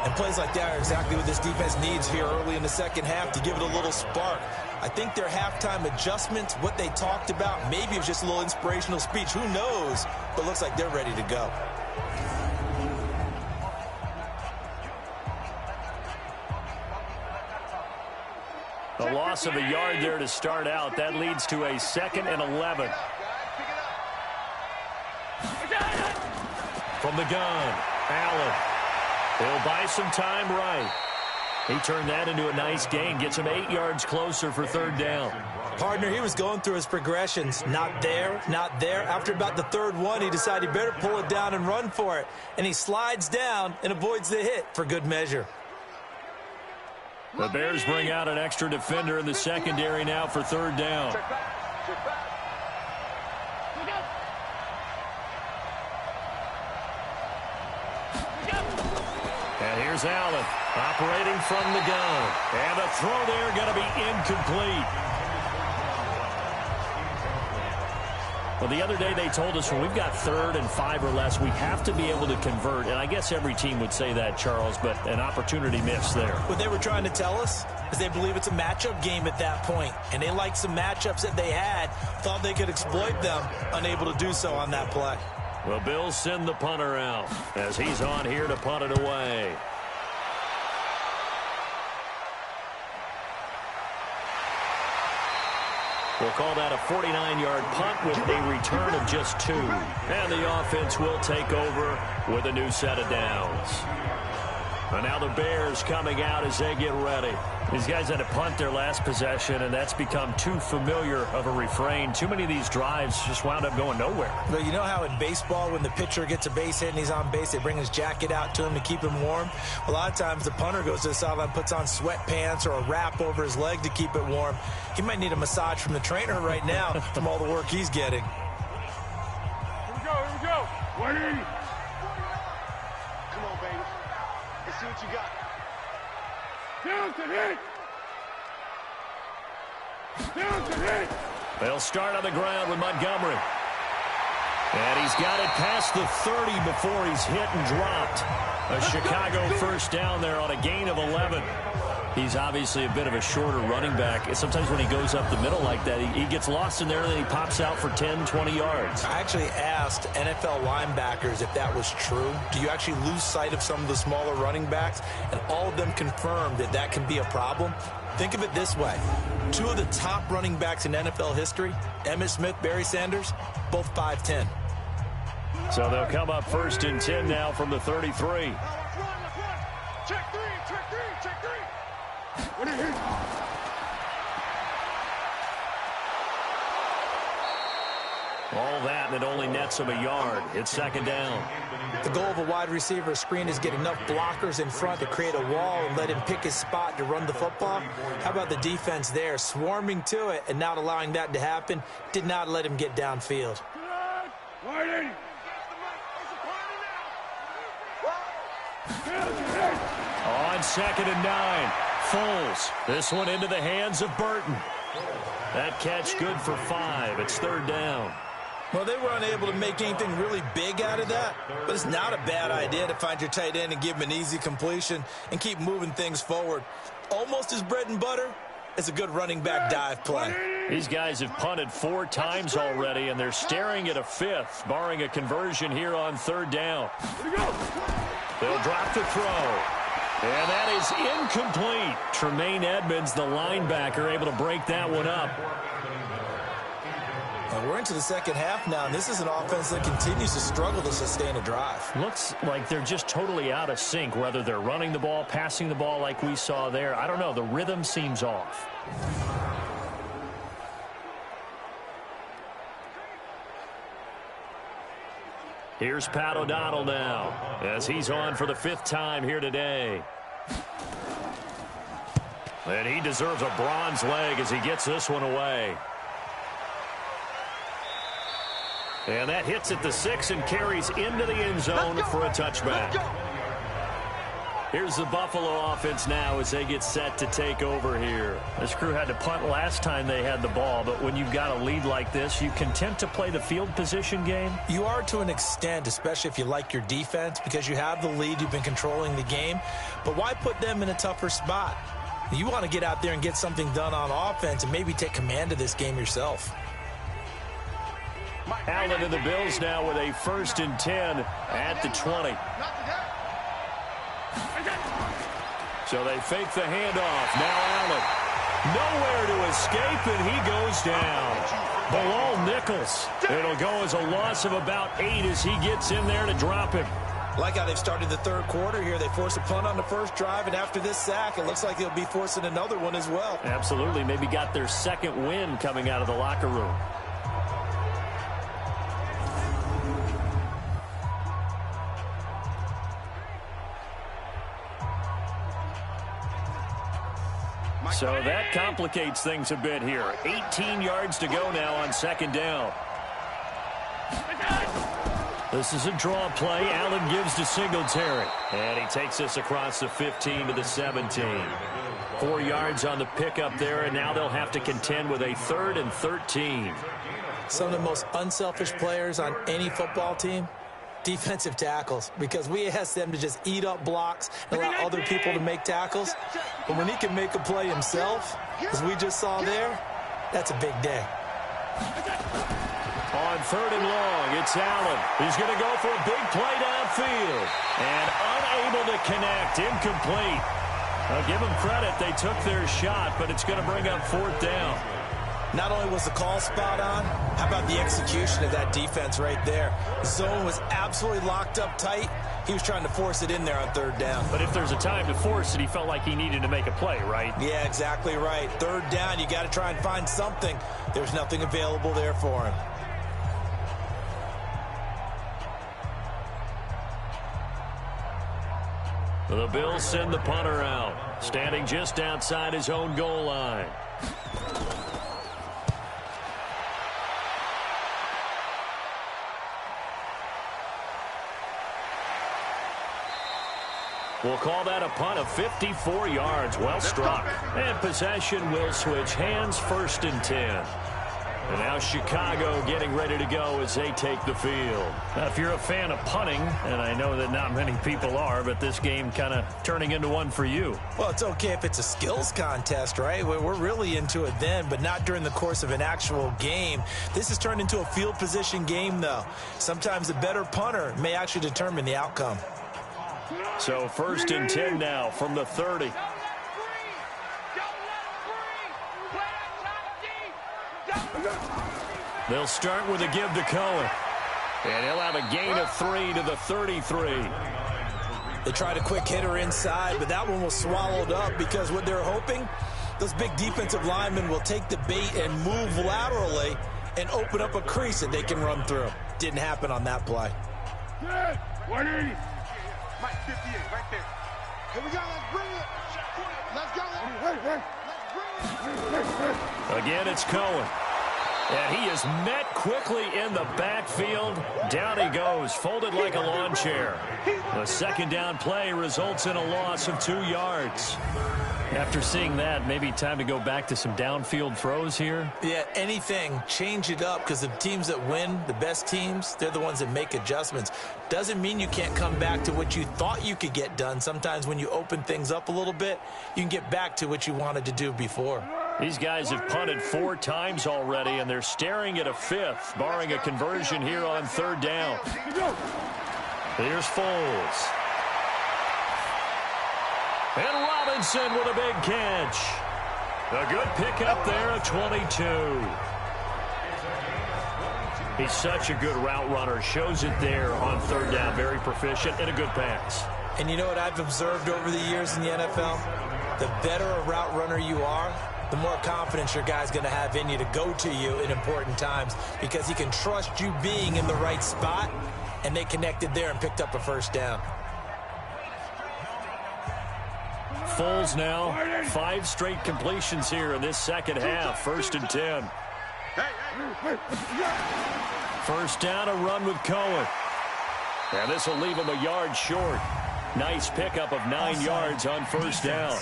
S2: And plays like that are exactly what this defense needs here early in the second half to give it a little spark. I think their halftime adjustments, what they talked about, maybe it was just a little inspirational speech. Who knows? But looks like they're ready to go.
S1: A loss of a yard there to start out. That leads to a 2nd and 11. From the gun, Allen. He'll buy some time right. He turned that into a nice gain. Gets him 8 yards closer for 3rd down.
S2: Partner, he was going through his progressions. Not there, not there. After about the 3rd one, he decided he better pull it down and run for it. And he slides down and avoids the hit for good measure.
S1: The Bears bring out an extra defender in the secondary now for 3rd down. And here's Allen operating from the gun. And the throw there going to be incomplete. Well, the other day they told us when we've got 3rd and 5 or less, we have to be able to convert. And I guess every team would say that, Charles, but an opportunity missed there.
S2: What they were trying to tell us is they believe it's a matchup game at that point. And they liked some matchups that they had, thought they could exploit them, unable to do so on that play.
S1: Well, Bills send the punter out as he's on here to punt it away. We'll call that a 49-yard punt with a return of just 2. And the offense will take over with a new set of downs. And now the Bears coming out as they get ready. These guys had to punt their last possession, and that's become too familiar of a refrain. Too many of these drives just wound up going nowhere.
S2: But you know how in baseball, when the pitcher gets a base hit and he's on base, they bring his jacket out to him to keep him warm? A lot of times the punter goes to the sideline, puts on sweatpants or a wrap over his leg to keep it warm. He might need a massage from the trainer right now from all the work he's getting.
S4: Here we go. 180. Come on, baby. Let's see what you got. Down to hit. Down to hit.
S1: They'll start on the ground with Montgomery. And he's got it past the 30 before he's hit and dropped. A Chicago first down there on a gain of 11. He's obviously a bit of a shorter running back. Sometimes when he goes up the middle like that, he gets lost in there and then he pops out for 10, 20 yards.
S2: I actually asked NFL linebackers if that was true. Do you actually lose sight of some of the smaller running backs? And all of them confirmed that that can be a problem. Think of it this way. 2 of the top running backs in NFL history, Emmitt Smith, Barry Sanders, both 5'10".
S1: So they'll come up 1st and 10 now from the 33.
S4: Let's run. Check 3. What are you?
S1: All that, and it only nets him a yard. It's 2nd down.
S2: The goal of a wide receiver screen is get enough blockers in front to create a wall and let him pick his spot to run the football. How about the defense there, swarming to it and not allowing that to happen? Did not let him get downfield.
S4: 180.
S1: On 2nd and 9. Foles. This one into the hands of Burton. That catch good for 5. It's 3rd down.
S2: Well, they were unable to make anything really big out of that, but it's not a bad idea to find your tight end and give him an easy completion and keep moving things forward. Almost as bread and butter as a good running back dive play.
S1: These guys have punted 4 times already, and they're staring at a 5th, barring a conversion here on 3rd down. They'll drop the throw. And that is incomplete. Tremaine Edmonds, the linebacker, able to break that one up.
S2: And we're into the second half now, and this is an offense that continues to struggle to sustain a drive.
S1: Looks like they're just totally out of sync, whether they're running the ball, passing the ball like we saw there. I don't know. The rhythm seems off. Here's Pat O'Donnell now as he's on for the 5th time here today. And he deserves a bronze leg as he gets this one away. And that hits at the 6 and carries into the end zone for a touchback. Here's the Buffalo offense now as they get set to take over here.
S6: This crew had to punt last time they had the ball, but when you've got a lead like this, you content to play the field position game?
S2: You are to an extent, especially if you like your defense, because you have the lead, you've been controlling the game. But why put them in a tougher spot? You want to get out there and get something done on offense and maybe take command of this game yourself.
S1: Allen and the Bills now with a 1st and 10 at the 20. So they fake the handoff. Now Allen. Nowhere to escape, and he goes down. Bilal Nichols. It'll go as a loss of about 8 as he gets in there to drop him.
S2: Like how they've started the third quarter here. They force a punt on the first drive, and after this sack, it looks like they'll be forcing another one as well.
S1: Absolutely. Maybe got their second win coming out of the locker room. So that complicates things a bit here. 18 yards to go now on 2nd down. This is a draw play. Allen gives to Singletary. And he takes this across the 15 to the 17. 4 yards on the pickup there, and now they'll have to contend with a 3rd and 13.
S2: Some of the most unselfish players on any football team, defensive tackles, because we ask them to just eat up blocks and allow other people to make tackles. But when he can make a play himself, as we just saw there, that's a big day.
S1: On 3rd and long, it's Allen. He's going to go for a big play downfield. And unable to connect, incomplete. I'll give them credit. They took their shot, but it's going to bring up 4th down.
S2: Not only was the call spot on, how about the execution of that defense right there? The zone was absolutely locked up tight. He was trying to force it in there on 3rd down.
S6: But if there's a time to force it, he felt like he needed to make a play, right?
S2: Yeah, exactly right. 3rd down, you got to try and find something. There's nothing available there for him.
S1: The Bills send the punter out, standing just outside his own goal line. We'll call that a punt of 54 yards. Well struck. And possession will switch hands. 1st and 10. And now Chicago getting ready to go as they take the field.
S6: Now, if you're a fan of punting, and I know that not many people are, but this game kind of turning into one for you.
S2: Well, it's okay if it's a skills contest, right? We're really into it then, but not during the course of an actual game. This has turned into a field position game, though. Sometimes a better punter may actually determine the outcome.
S1: So 1st and 10 now from the 30. They'll start with a give to Cohen. And he'll have a gain of 3 to the 33.
S2: They tried a quick hitter inside, but that one was swallowed up because what they're hoping, those big defensive linemen will take the bait and move laterally and open up a crease that they can run through. Didn't happen on that play.
S4: 180. Mike, 58, right there. Here we go, let's bring it. Let's go. Let's bring it.
S1: Again, it's Cohen. And he is met quickly in the backfield. Down he goes, folded like a lawn chair. The 2nd down play results in a loss of 2 yards.
S6: After seeing that, maybe time to go back to some downfield throws here.
S2: Yeah, anything, change it up, because the teams that win, the best teams, they're the ones that make adjustments. Doesn't mean you can't come back to what you thought you could get done. Sometimes when you open things up a little bit, you can get back to what you wanted to do before.
S1: These guys have punted 4 times already, and they're staring at a 5th, barring a conversion here on 3rd down. Here's Foles. And Robinson with a big catch. A good pickup there at 22. He's such a good route runner. Shows it there on 3rd down. Very proficient and a good pass.
S2: And you know what I've observed over the years in the NFL? The better a route runner you are, the more confidence your guy's going to have in you to go to you in important times, because he can trust you being in the right spot, and they connected there and picked up a 1st down.
S1: Foles now, 5 straight completions here in this 2nd half. 1st and 10. 1st down, a run with Cohen. And this will leave him a yard short.
S6: Nice pickup of 9 yards on first down.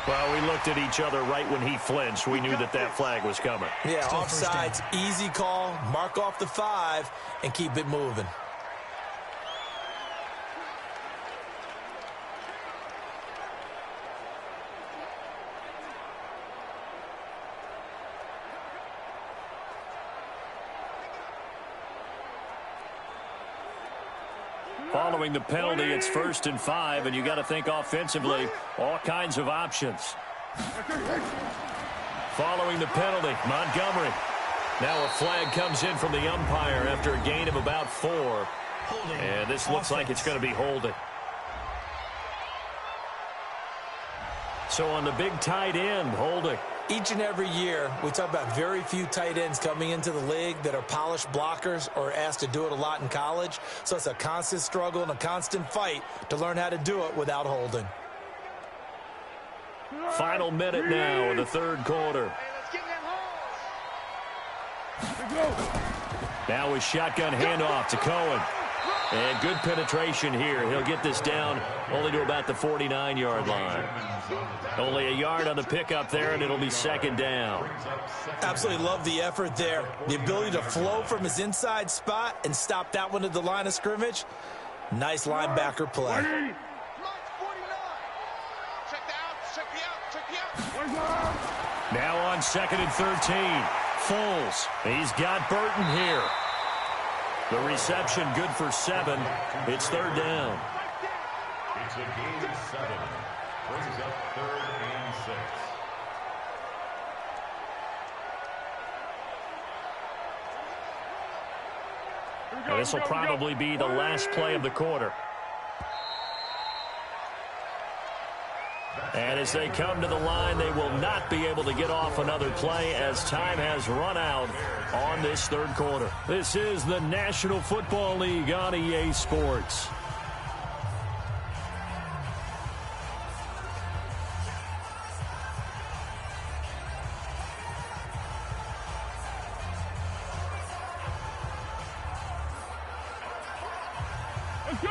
S6: Well, we looked at each other right when he flinched. We knew that that flag was coming.
S2: Yeah, offsides, easy call. Mark off the 5 and keep it moving.
S6: Following the penalty, it's 1st and 5, and you got to think offensively, all kinds of options. Following the penalty, Montgomery. Now a flag comes in from the umpire after a gain of about 4. And this looks like it's going to be holding. So on the big tight end, holding.
S2: Each and every year, we talk about very few tight ends coming into the league that are polished blockers or asked to do it a lot in college. So it's a constant struggle and a constant fight to learn how to do it without holding.
S6: Final minute now in the 3rd quarter. Now a shotgun handoff to Cohen. And good penetration here. He'll get this down only to about the 49-yard line. Only a yard on the pickup there, and it'll be 2nd down.
S2: Absolutely love the effort there. The ability to flow from his inside spot and stop that one at the line of scrimmage. Nice linebacker play.
S6: Now on 2nd and 13. Foles. He's got Burton here. The reception good for 7. It's 3rd down.
S3: It's a gain of 7. Brings up 3rd and 6.
S6: Now this will probably be the last play of the quarter. And as they come to the line, they will not be able to get off another play as time has run out on this 3rd quarter. This is the National Football League on EA Sports.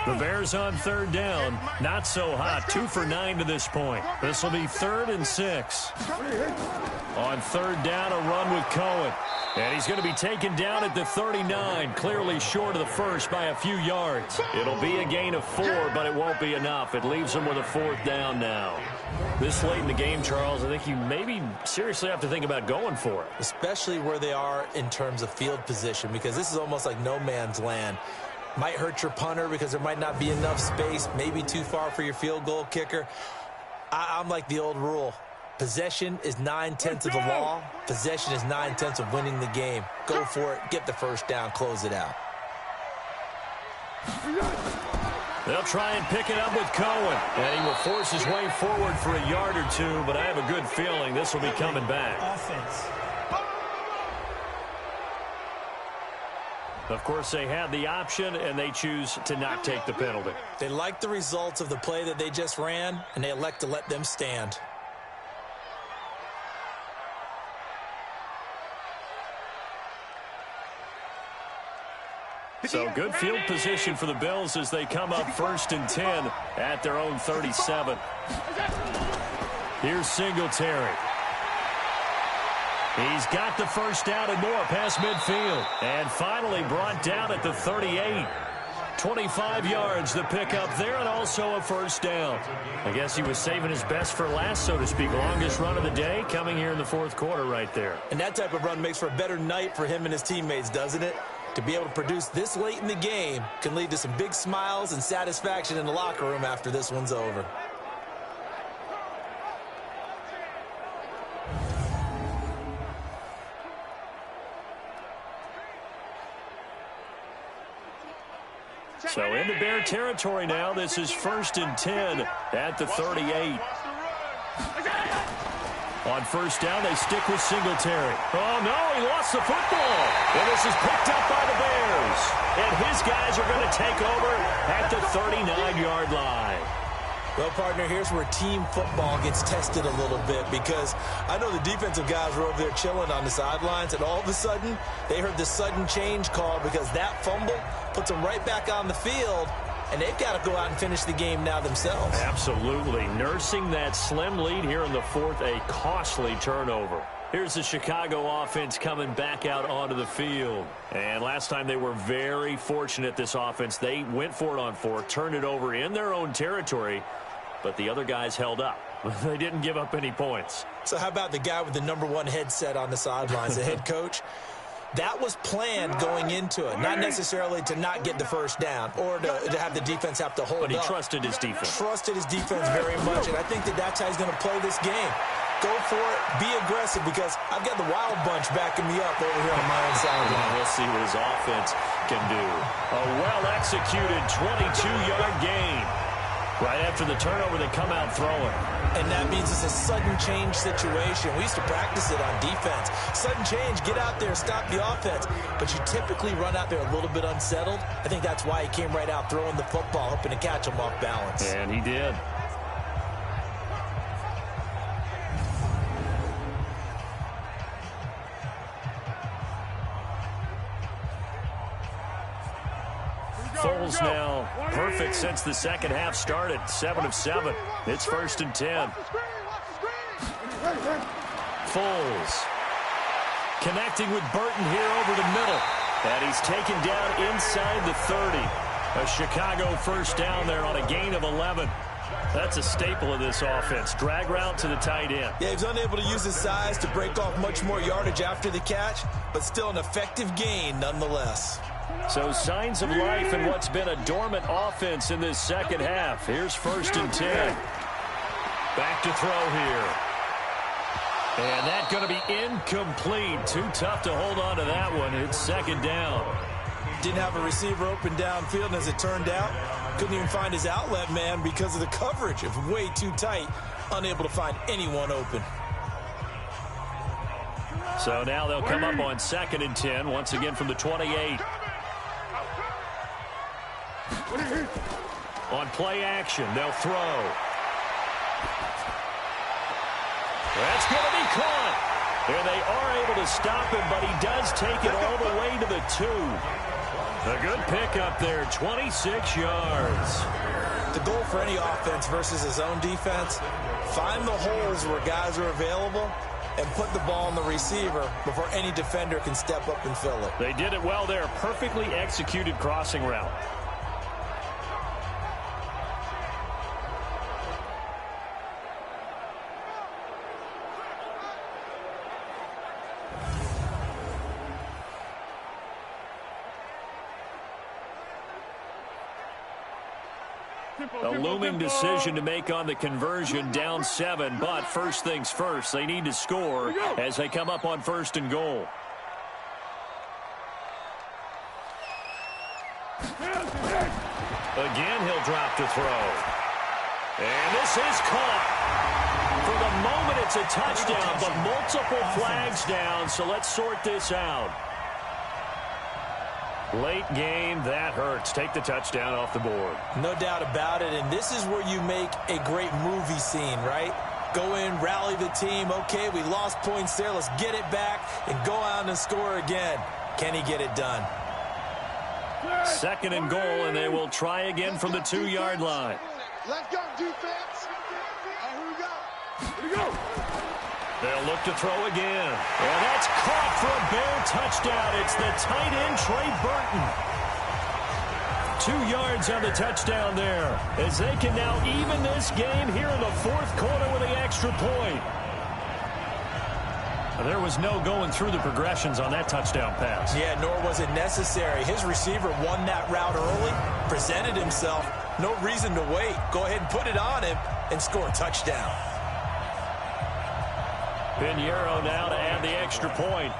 S6: The Bears on 3rd down. Not so hot. 2 for 9 to this point. This will be 3rd and 6. On 3rd down, a run with Cohen. And he's going to be taken down at the 39, clearly short of the first by a few yards. It'll be a gain of 4, but it won't be enough. It leaves him with a 4th down now. This late in the game, Charles, I think you maybe seriously have to think about going for it.
S2: Especially where they are in terms of field position, because this is almost like no man's land. Might hurt your punter because there might not be enough space, maybe too far for your field goal kicker. I'm like the old rule. Possession is 9/10 of the law. Possession is 9/10 of winning the game. Go for it, get the 1st down, close it out.
S6: They'll try and pick it up with Cohen. And he will force his way forward for a yard or 2, but I have a good feeling this will be coming back.
S7: Offense.
S6: Of course, they had the option, and they choose to not take the penalty.
S2: They like the results of the play that they just ran, and they elect to let them stand.
S6: So good field position for the Bills as they come up 1st and 10 at their own 37. Here's Singletary. He's got the 1st down and more past midfield. And finally brought down at the 38. 25 yards the pickup there, and also a 1st down. I guess he was saving his best for last, so to speak. Longest run of the day coming here in the 4th quarter right there.
S2: And that type of run makes for a better night for him and his teammates, doesn't it? To be able to produce this late in the game can lead to some big smiles and satisfaction in the locker room after this one's over.
S6: So into Bear territory now. This is 1st and 10 at the 38. On 1st down, they stick with Singletary. Oh, no, he lost the football. And this is picked up by the Bears. And his guys are going to take over at the 39-yard line.
S2: Well, partner, here's where team football gets tested a little bit, because I know the defensive guys were over there chilling on the sidelines, and all of a sudden they heard the sudden change call because that fumble puts them right back on the field, and they've got to go out and finish the game now themselves.
S6: Absolutely. Nursing that slim lead here in the fourth, a costly turnover. Here's the Chicago offense coming back out onto the field. And last time they were very fortunate, this offense. They went for it on fourth, turned it over in their own territory, but the other guys held up. They didn't give up any points.
S2: So how about the guy with the #1 headset on the sidelines, the head coach? That was planned going into it, not necessarily to not get the first down or to have the defense have to hold up.
S6: But he trusted his defense.
S2: Trusted his defense very much, and I think that's how he's going to play this game. Go for it, be aggressive, because I've got the Wild Bunch backing me up over here on my own sideline.
S6: We'll see what his offense can do. A well-executed 22-yard gain. Right after the turnover, they come out throwing.
S2: And that means it's a sudden change situation. We used to practice it on defense. Sudden change, get out there, stop the offense. But you typically run out there a little bit unsettled. I think that's why he came right out throwing the football, hoping to catch him off balance.
S6: And he did. Foles now perfect since the second half started. 7 of 7. It's 1st and 10. Foles connecting with Burton here over the middle. And he's taken down inside the 30. A Chicago first down there on a gain of 11. That's a staple of this offense. Drag route to the tight end.
S2: Yeah, he was unable to use his size to break off much more yardage after the catch, but still an effective gain nonetheless.
S6: So signs of life in what's been a dormant offense in this second half. Here's 1st and 10. Back to throw here. And that's going to be incomplete. Too tough to hold on to that one. It's 2nd down.
S2: Didn't have a receiver open downfield, and as it turned out, couldn't even find his outlet man because of the coverage. It was way too tight, unable to find anyone open.
S6: So now they'll come up on 2nd and 10, once again from the 28. On play action, they'll throw. That's going to be caught. And they are able to stop him, but he does take it all the way to the 2. A good pickup there, 26 yards.
S2: The goal for any offense versus his own defense, find the holes where guys are available and put the ball on the receiver before any defender can step up and fill it.
S6: They did it well there. Perfectly executed crossing route. A looming decision to make on the conversion, down 7, but first things first, they need to score as they come up on 1st and goal. Again, he'll drop to throw. And this is caught. For the moment, it's a touchdown, but multiple flags down, so let's sort this out. Late game, that hurts. Take the touchdown off the board.
S2: No doubt about it, and this is where you make a great movie scene, right? Go in, rally the team. Okay, we lost points there. Let's get it back and go out and score again. Can he get it done?
S6: 2nd and goal, and they will try again from the 2-yard line.
S4: Let's go, defense. Here we go. Here we go.
S6: They'll look to throw again. And that's caught for a Bear touchdown. It's the tight end, Trey Burton. 2 yards on the touchdown there, as they can now even this game here in the 4th quarter with the extra point. There was no going through the progressions on that touchdown pass.
S2: Yeah, nor was it necessary. His receiver won that route early, presented himself. No reason to wait. Go ahead and put it on him and score a touchdown.
S6: Pinheiro now to add the extra point.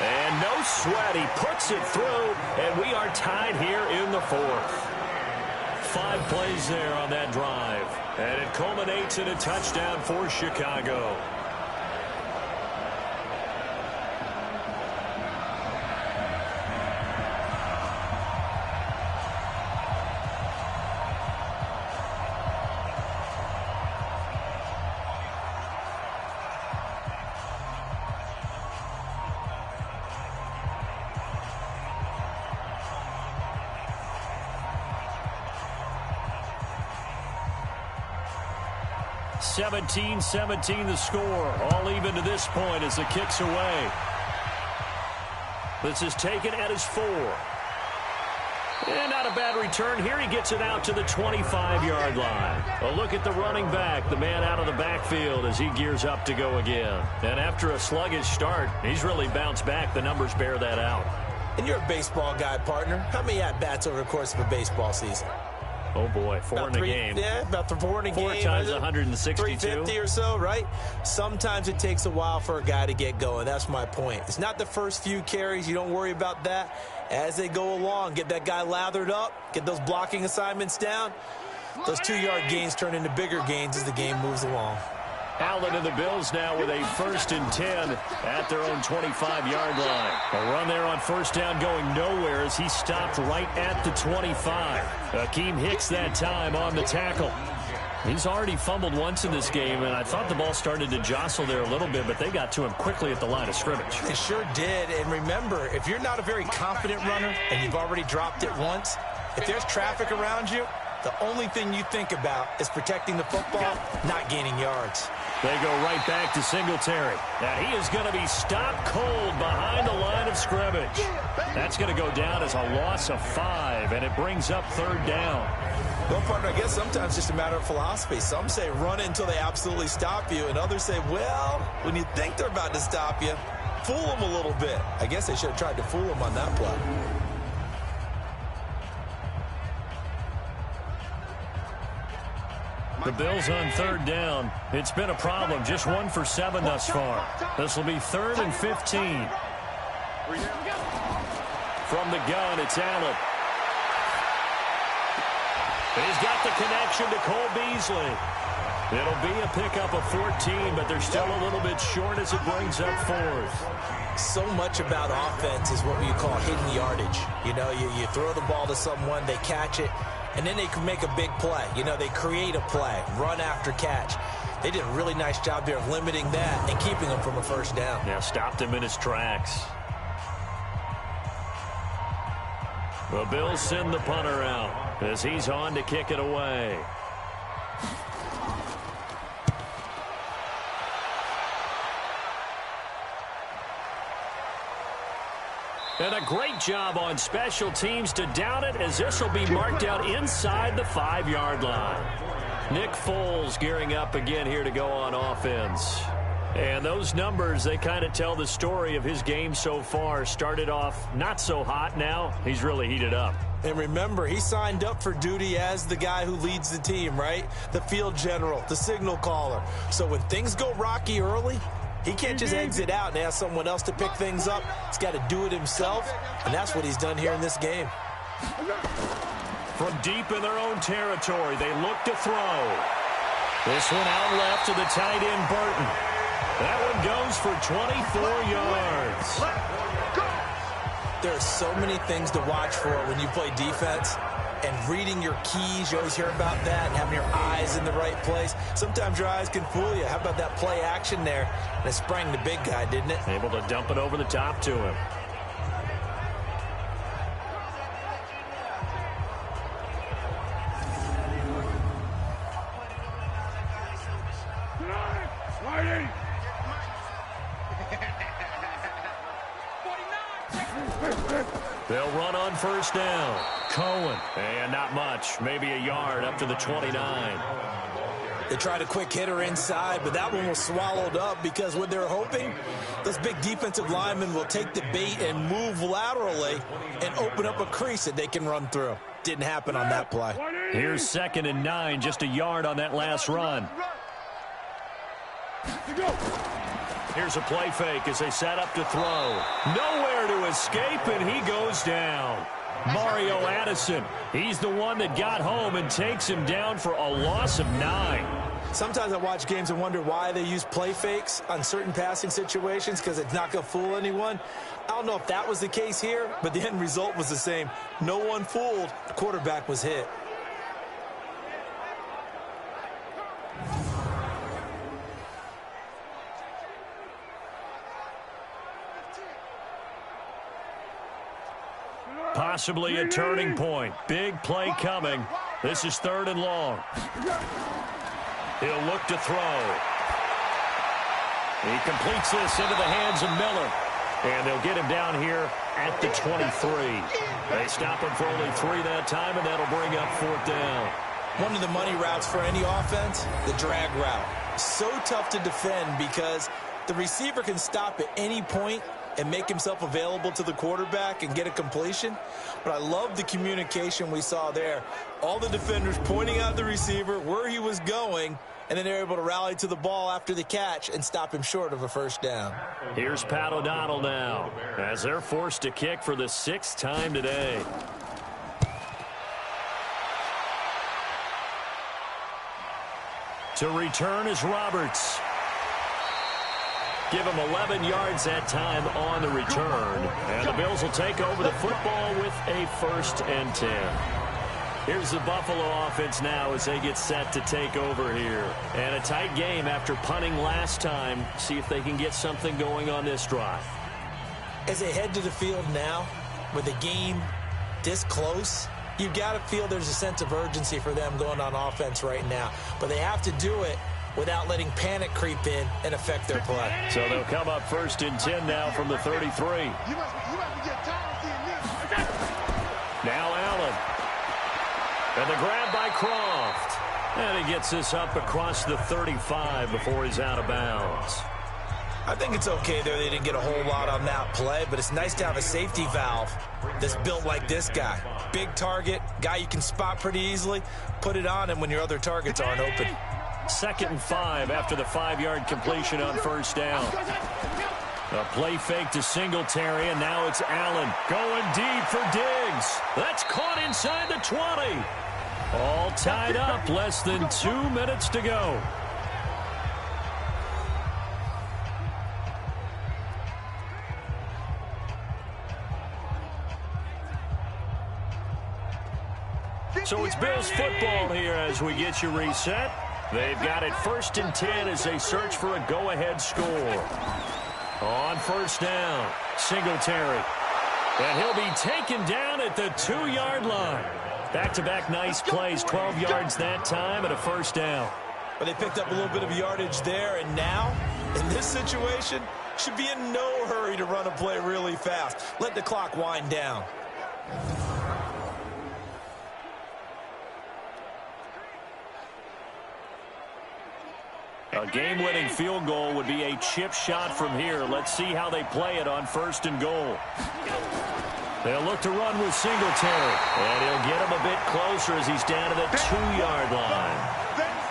S6: And no sweat. He puts it through, and we are tied here in the 4th. 5 plays there on that drive. And it culminates in a touchdown for Chicago. 17-17 the score. All even to this point as the kick's away. This is taken at his 4. And not a bad return here. He gets it out to the 25-yard line. A look at the running back, the man out of the backfield as he gears up to go again. And after a sluggish start, he's really bounced back. The numbers bear that out.
S2: And you're a baseball guy, partner. How many at-bats over the course of a baseball season?
S6: Oh, boy, 4 in a game.
S2: Yeah, about 4 in a game.
S6: 4 times 162.
S2: 350 or so, right? Sometimes it takes a while for a guy to get going. That's my point. It's not the first few carries. You don't worry about that. As they go along, get that guy lathered up, get those blocking assignments down. Those 2-yard gains turn into bigger gains as the game moves along.
S6: Allen and the Bills now with a 1st and 10 at their own 25-yard line. A run there on first down going nowhere as he stopped right at the 25. Akeem Hicks that time on the tackle. He's already fumbled once in this game, and I thought the ball started to jostle there a little bit, but they got to him quickly at the line of scrimmage.
S2: It sure did, and remember, if you're not a very confident runner and you've already dropped it once, if there's traffic around you, the only thing you think about is protecting the football, not gaining yards.
S6: They go right back to Singletary. Now he is going to be stopped cold behind the line of scrimmage. That's going to go down as a loss of 5, and it brings up 3rd down.
S2: Well, partner, I guess sometimes it's just a matter of philosophy. Some say run it until they absolutely stop you, and others say, well, when you think they're about to stop you, fool them a little bit. I guess they should have tried to fool them on that play.
S6: The Bills on 3rd down. It's been a problem. Just 1 for 7 thus far. This will be 3rd and 15. From the gun, it's Allen. He's got the connection to Cole Beasley. It'll be a pickup of 14, but they're still a little bit short as it brings up 4th.
S2: So much about offense is what you call hidden yardage. You know, you throw the ball to someone, they catch it, and then they can make a big play. You know, they create a play, run after catch. They did a really nice job there of limiting that and keeping him from a 1st down.
S6: Now stopped him in his tracks. The Bills send the punter out as he's on to kick it away. And a great job on special teams to down it as this will be marked out inside the 5-yard line. Nick Foles gearing up again here to go on offense. And those numbers, they kind of tell the story of his game so far. Started off not so hot. Now he's really heated up.
S2: And remember, he signed up for duty as the guy who leads the team, right? The field general, the signal caller. So when things go rocky early, he can't just exit out and ask someone else to pick things up. He's got to do it himself, and that's what he's done here in this game.
S6: From deep in their own territory, they look to throw. This one out left to the tight end, Burton. That one goes for 24 yards.
S2: There are so many things to watch for when you play defense. And reading your keys, you always hear about that, and having your eyes in the right place. Sometimes your eyes can fool you. How about that play action there? And it sprang the big guy, didn't it?
S6: Able to dump it over the top to him. They'll run on 1st down. Cohen. And not much. Maybe a yard up to the 29.
S2: They tried a quick hitter inside, but that one was swallowed up because what they're hoping, those big defensive linemen will take the bait and move laterally and open up a crease that they can run through. Didn't happen on that play.
S6: Here's 2nd and 9, just a yard on that last run. Here's a play fake as they set up to throw. Nowhere to escape, and he goes down. Mario Addison, he's the one that got home and takes him down for a loss of 9.
S2: Sometimes I watch games and wonder why they use play fakes on certain passing situations because it's not going to fool anyone. I don't know if that was the case here, but the end result was the same. No one fooled. The quarterback was hit.
S6: Possibly a turning point. Big play coming. This is 3rd and long. He'll look to throw. He completes this into the hands of Miller. And they'll get him down here at the 23. They stop him for only 3 that time, and that'll bring up 4th down.
S2: One of the money routes for any offense, the drag route. So tough to defend because the receiver can stop at any point and make himself available to the quarterback and get a completion. But I love the communication we saw there. All the defenders pointing out the receiver, where he was going, and then they're able to rally to the ball after the catch and stop him short of a 1st down.
S6: Here's Pat O'Donnell now as they're forced to kick for the 6th time today. To return is Roberts. Give him 11 yards that time on the return. And the Bills will take over the football with a 1st and 10. Here's the Buffalo offense now as they get set to take over here. And a tight game after punting last time. See if they can get something going on this drive.
S2: As they head to the field now, with the game this close, you've got to feel there's a sense of urgency for them going on offense right now. But they have to do it without letting panic creep in and affect their play.
S6: So they'll come up 1st and 10 now from the 33. Now Allen. And the grab by Croft. And he gets this up across the 35 before he's out of bounds.
S2: I think it's okay there. They didn't get a whole lot on that play, but it's nice to have a safety valve that's built like this guy. Big target, guy you can spot pretty easily. Put it on him when your other targets aren't open.
S6: 2nd and 5 after the 5-yard completion on 1st down. A play fake to Singletary, and now it's Allen going deep for Diggs. That's caught inside the 20. All tied up, less than 2 minutes to go. So it's Bills football here as we get you reset. They've got it 1st and 10 as they search for a go-ahead score. On 1st down, Singletary. And he'll be taken down at the 2-yard line. Back-to-back nice plays, 12 yards that time and a 1st down.
S2: But they picked up a little bit of yardage there, and now, in this situation, should be in no hurry to run a play really fast. Let the clock wind down.
S6: A game-winning field goal would be a chip shot from here. Let's see how they play it on 1st and goal. They'll look to run with Singletary. And he'll get him a bit closer as he's down to the 2-yard line.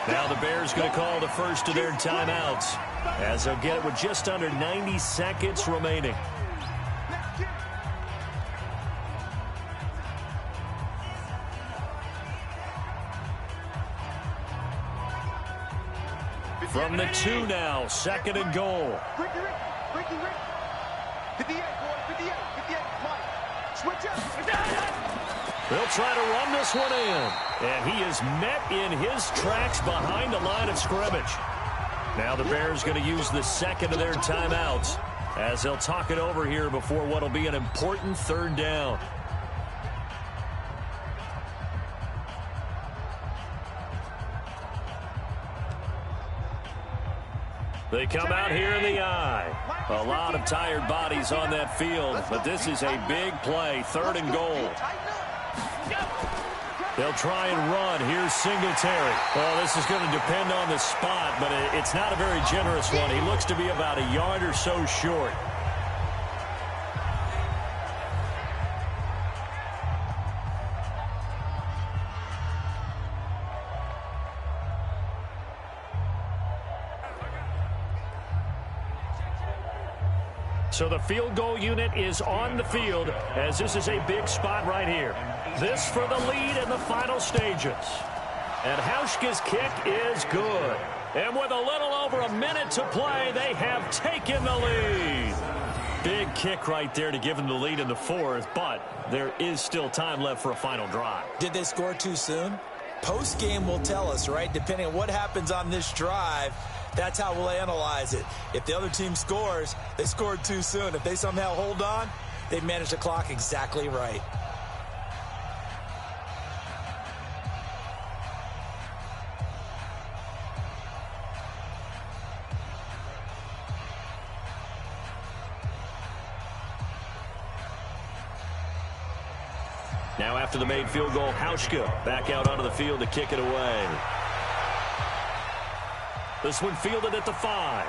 S6: Now the Bears going to call the first of their timeouts as they'll get it with just under 90 seconds remaining. From the 2 now, 2nd and goal.
S4: Ricky, 58, boy, 58, switch up.
S6: They'll try to run this one in. And he is met in his tracks behind the line of scrimmage. Now the Bears going to use the 2nd of their timeouts as they'll talk it over here before what will be an important 3rd down. They come out here in the eye. A lot of tired bodies on that field, but this is a big play, 3rd and goal. They'll try and run. Here's Singletary. Well, this is going to depend on the spot, but it's not a very generous one. He looks to be about a yard or so short. So the field goal unit is on the field as this is a big spot right here. This for the lead in the final stages. And Hauschka's kick is good. And with a little over a minute to play, they have taken the lead. Big kick right there to give them the lead in the 4th, but there is still time left for a final drive.
S2: Did they score too soon? Post-game will tell us, right? Depending on what happens on this drive, that's how we'll analyze it. If the other team scores, they scored too soon. If they somehow hold on, they've managed the clock exactly right.
S6: Now after the made field goal, Hauschka back out onto the field to kick it away. This one fielded at the 5.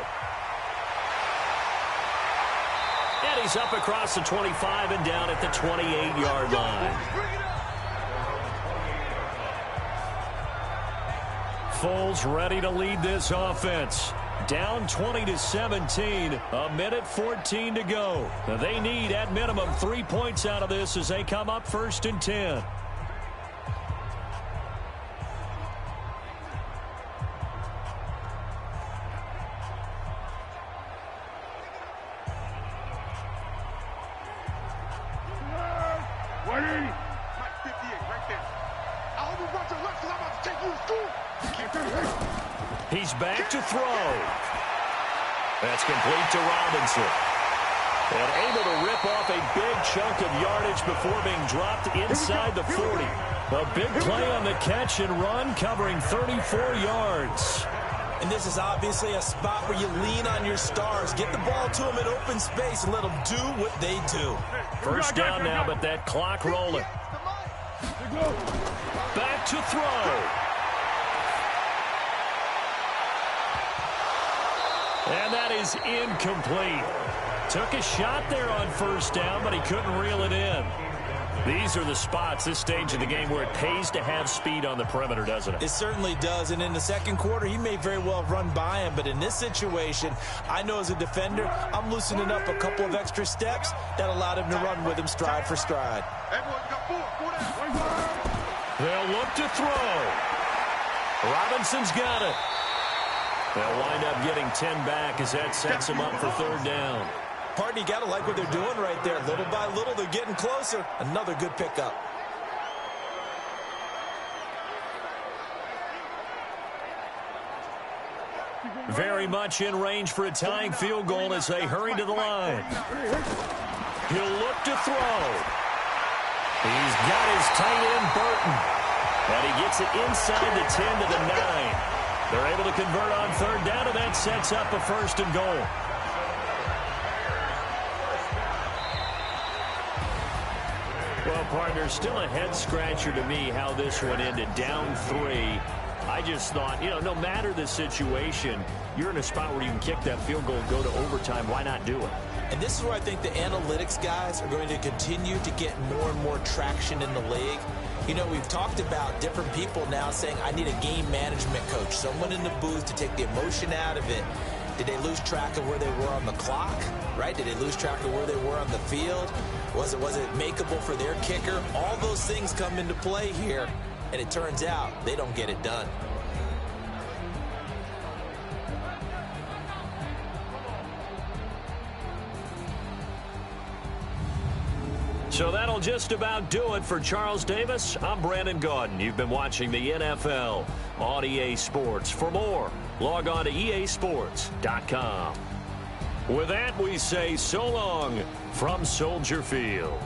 S6: And he's up across the 25 and down at the 28-yard line. Foles ready to lead this offense. Down 20-17, a minute 14 to go. They need at minimum 3 points out of this as they come up 1st and 10. He's back to throw. That's complete to Robinson. And able to rip off a big chunk of yardage before being dropped inside the 40. A big play on the catch and run, covering 34 yards.
S2: And this is obviously a spot where you lean on your stars. Get the ball to them in open space and let them do what they do.
S6: First down now, but that clock rolling. Back to throw. And that is incomplete. Took a shot there on first down, but he couldn't reel it in. These are the spots, this stage of the game, where it pays to have speed on the perimeter, doesn't it?
S2: It certainly does. And in the second quarter, he may very well run by him. But in this situation, I know as a defender, I'm loosening up a couple of extra steps that allowed him to run with him stride for stride.
S6: They'll look to throw. Robinson's got it. They'll wind up getting 10 back as that sets them up for 3rd down.
S2: Partner, you got to like what they're doing right there. Little by little, they're getting closer. Another good pickup.
S6: Very much in range for a tying field goal as they hurry to the line. He'll look to throw. He's got his tight end, Burton. And he gets it inside the 10 to the 9. They're able to convert on 3rd down, and that sets up a 1st and goal. Well, partner, still a head-scratcher to me how this one ended. Down 3. I just thought, no matter the situation, you're in a spot where you can kick that field goal, go to overtime. Why not do it?
S2: And this is where I think the analytics guys are going to continue to get more and more traction in the league. We've talked about different people now saying, I need a game management coach, someone in the booth to take the emotion out of it. Did they lose track of where they were on the clock, right? Did they lose track of where they were on the field? Was it makeable for their kicker? All those things come into play here, and it turns out they don't get it done.
S6: So that'll just about do it for Charles Davis. I'm Brandon Gaudin. You've been watching the NFL on EA Sports. For more, log on to easports.com. With that, we say so long from Soldier Field.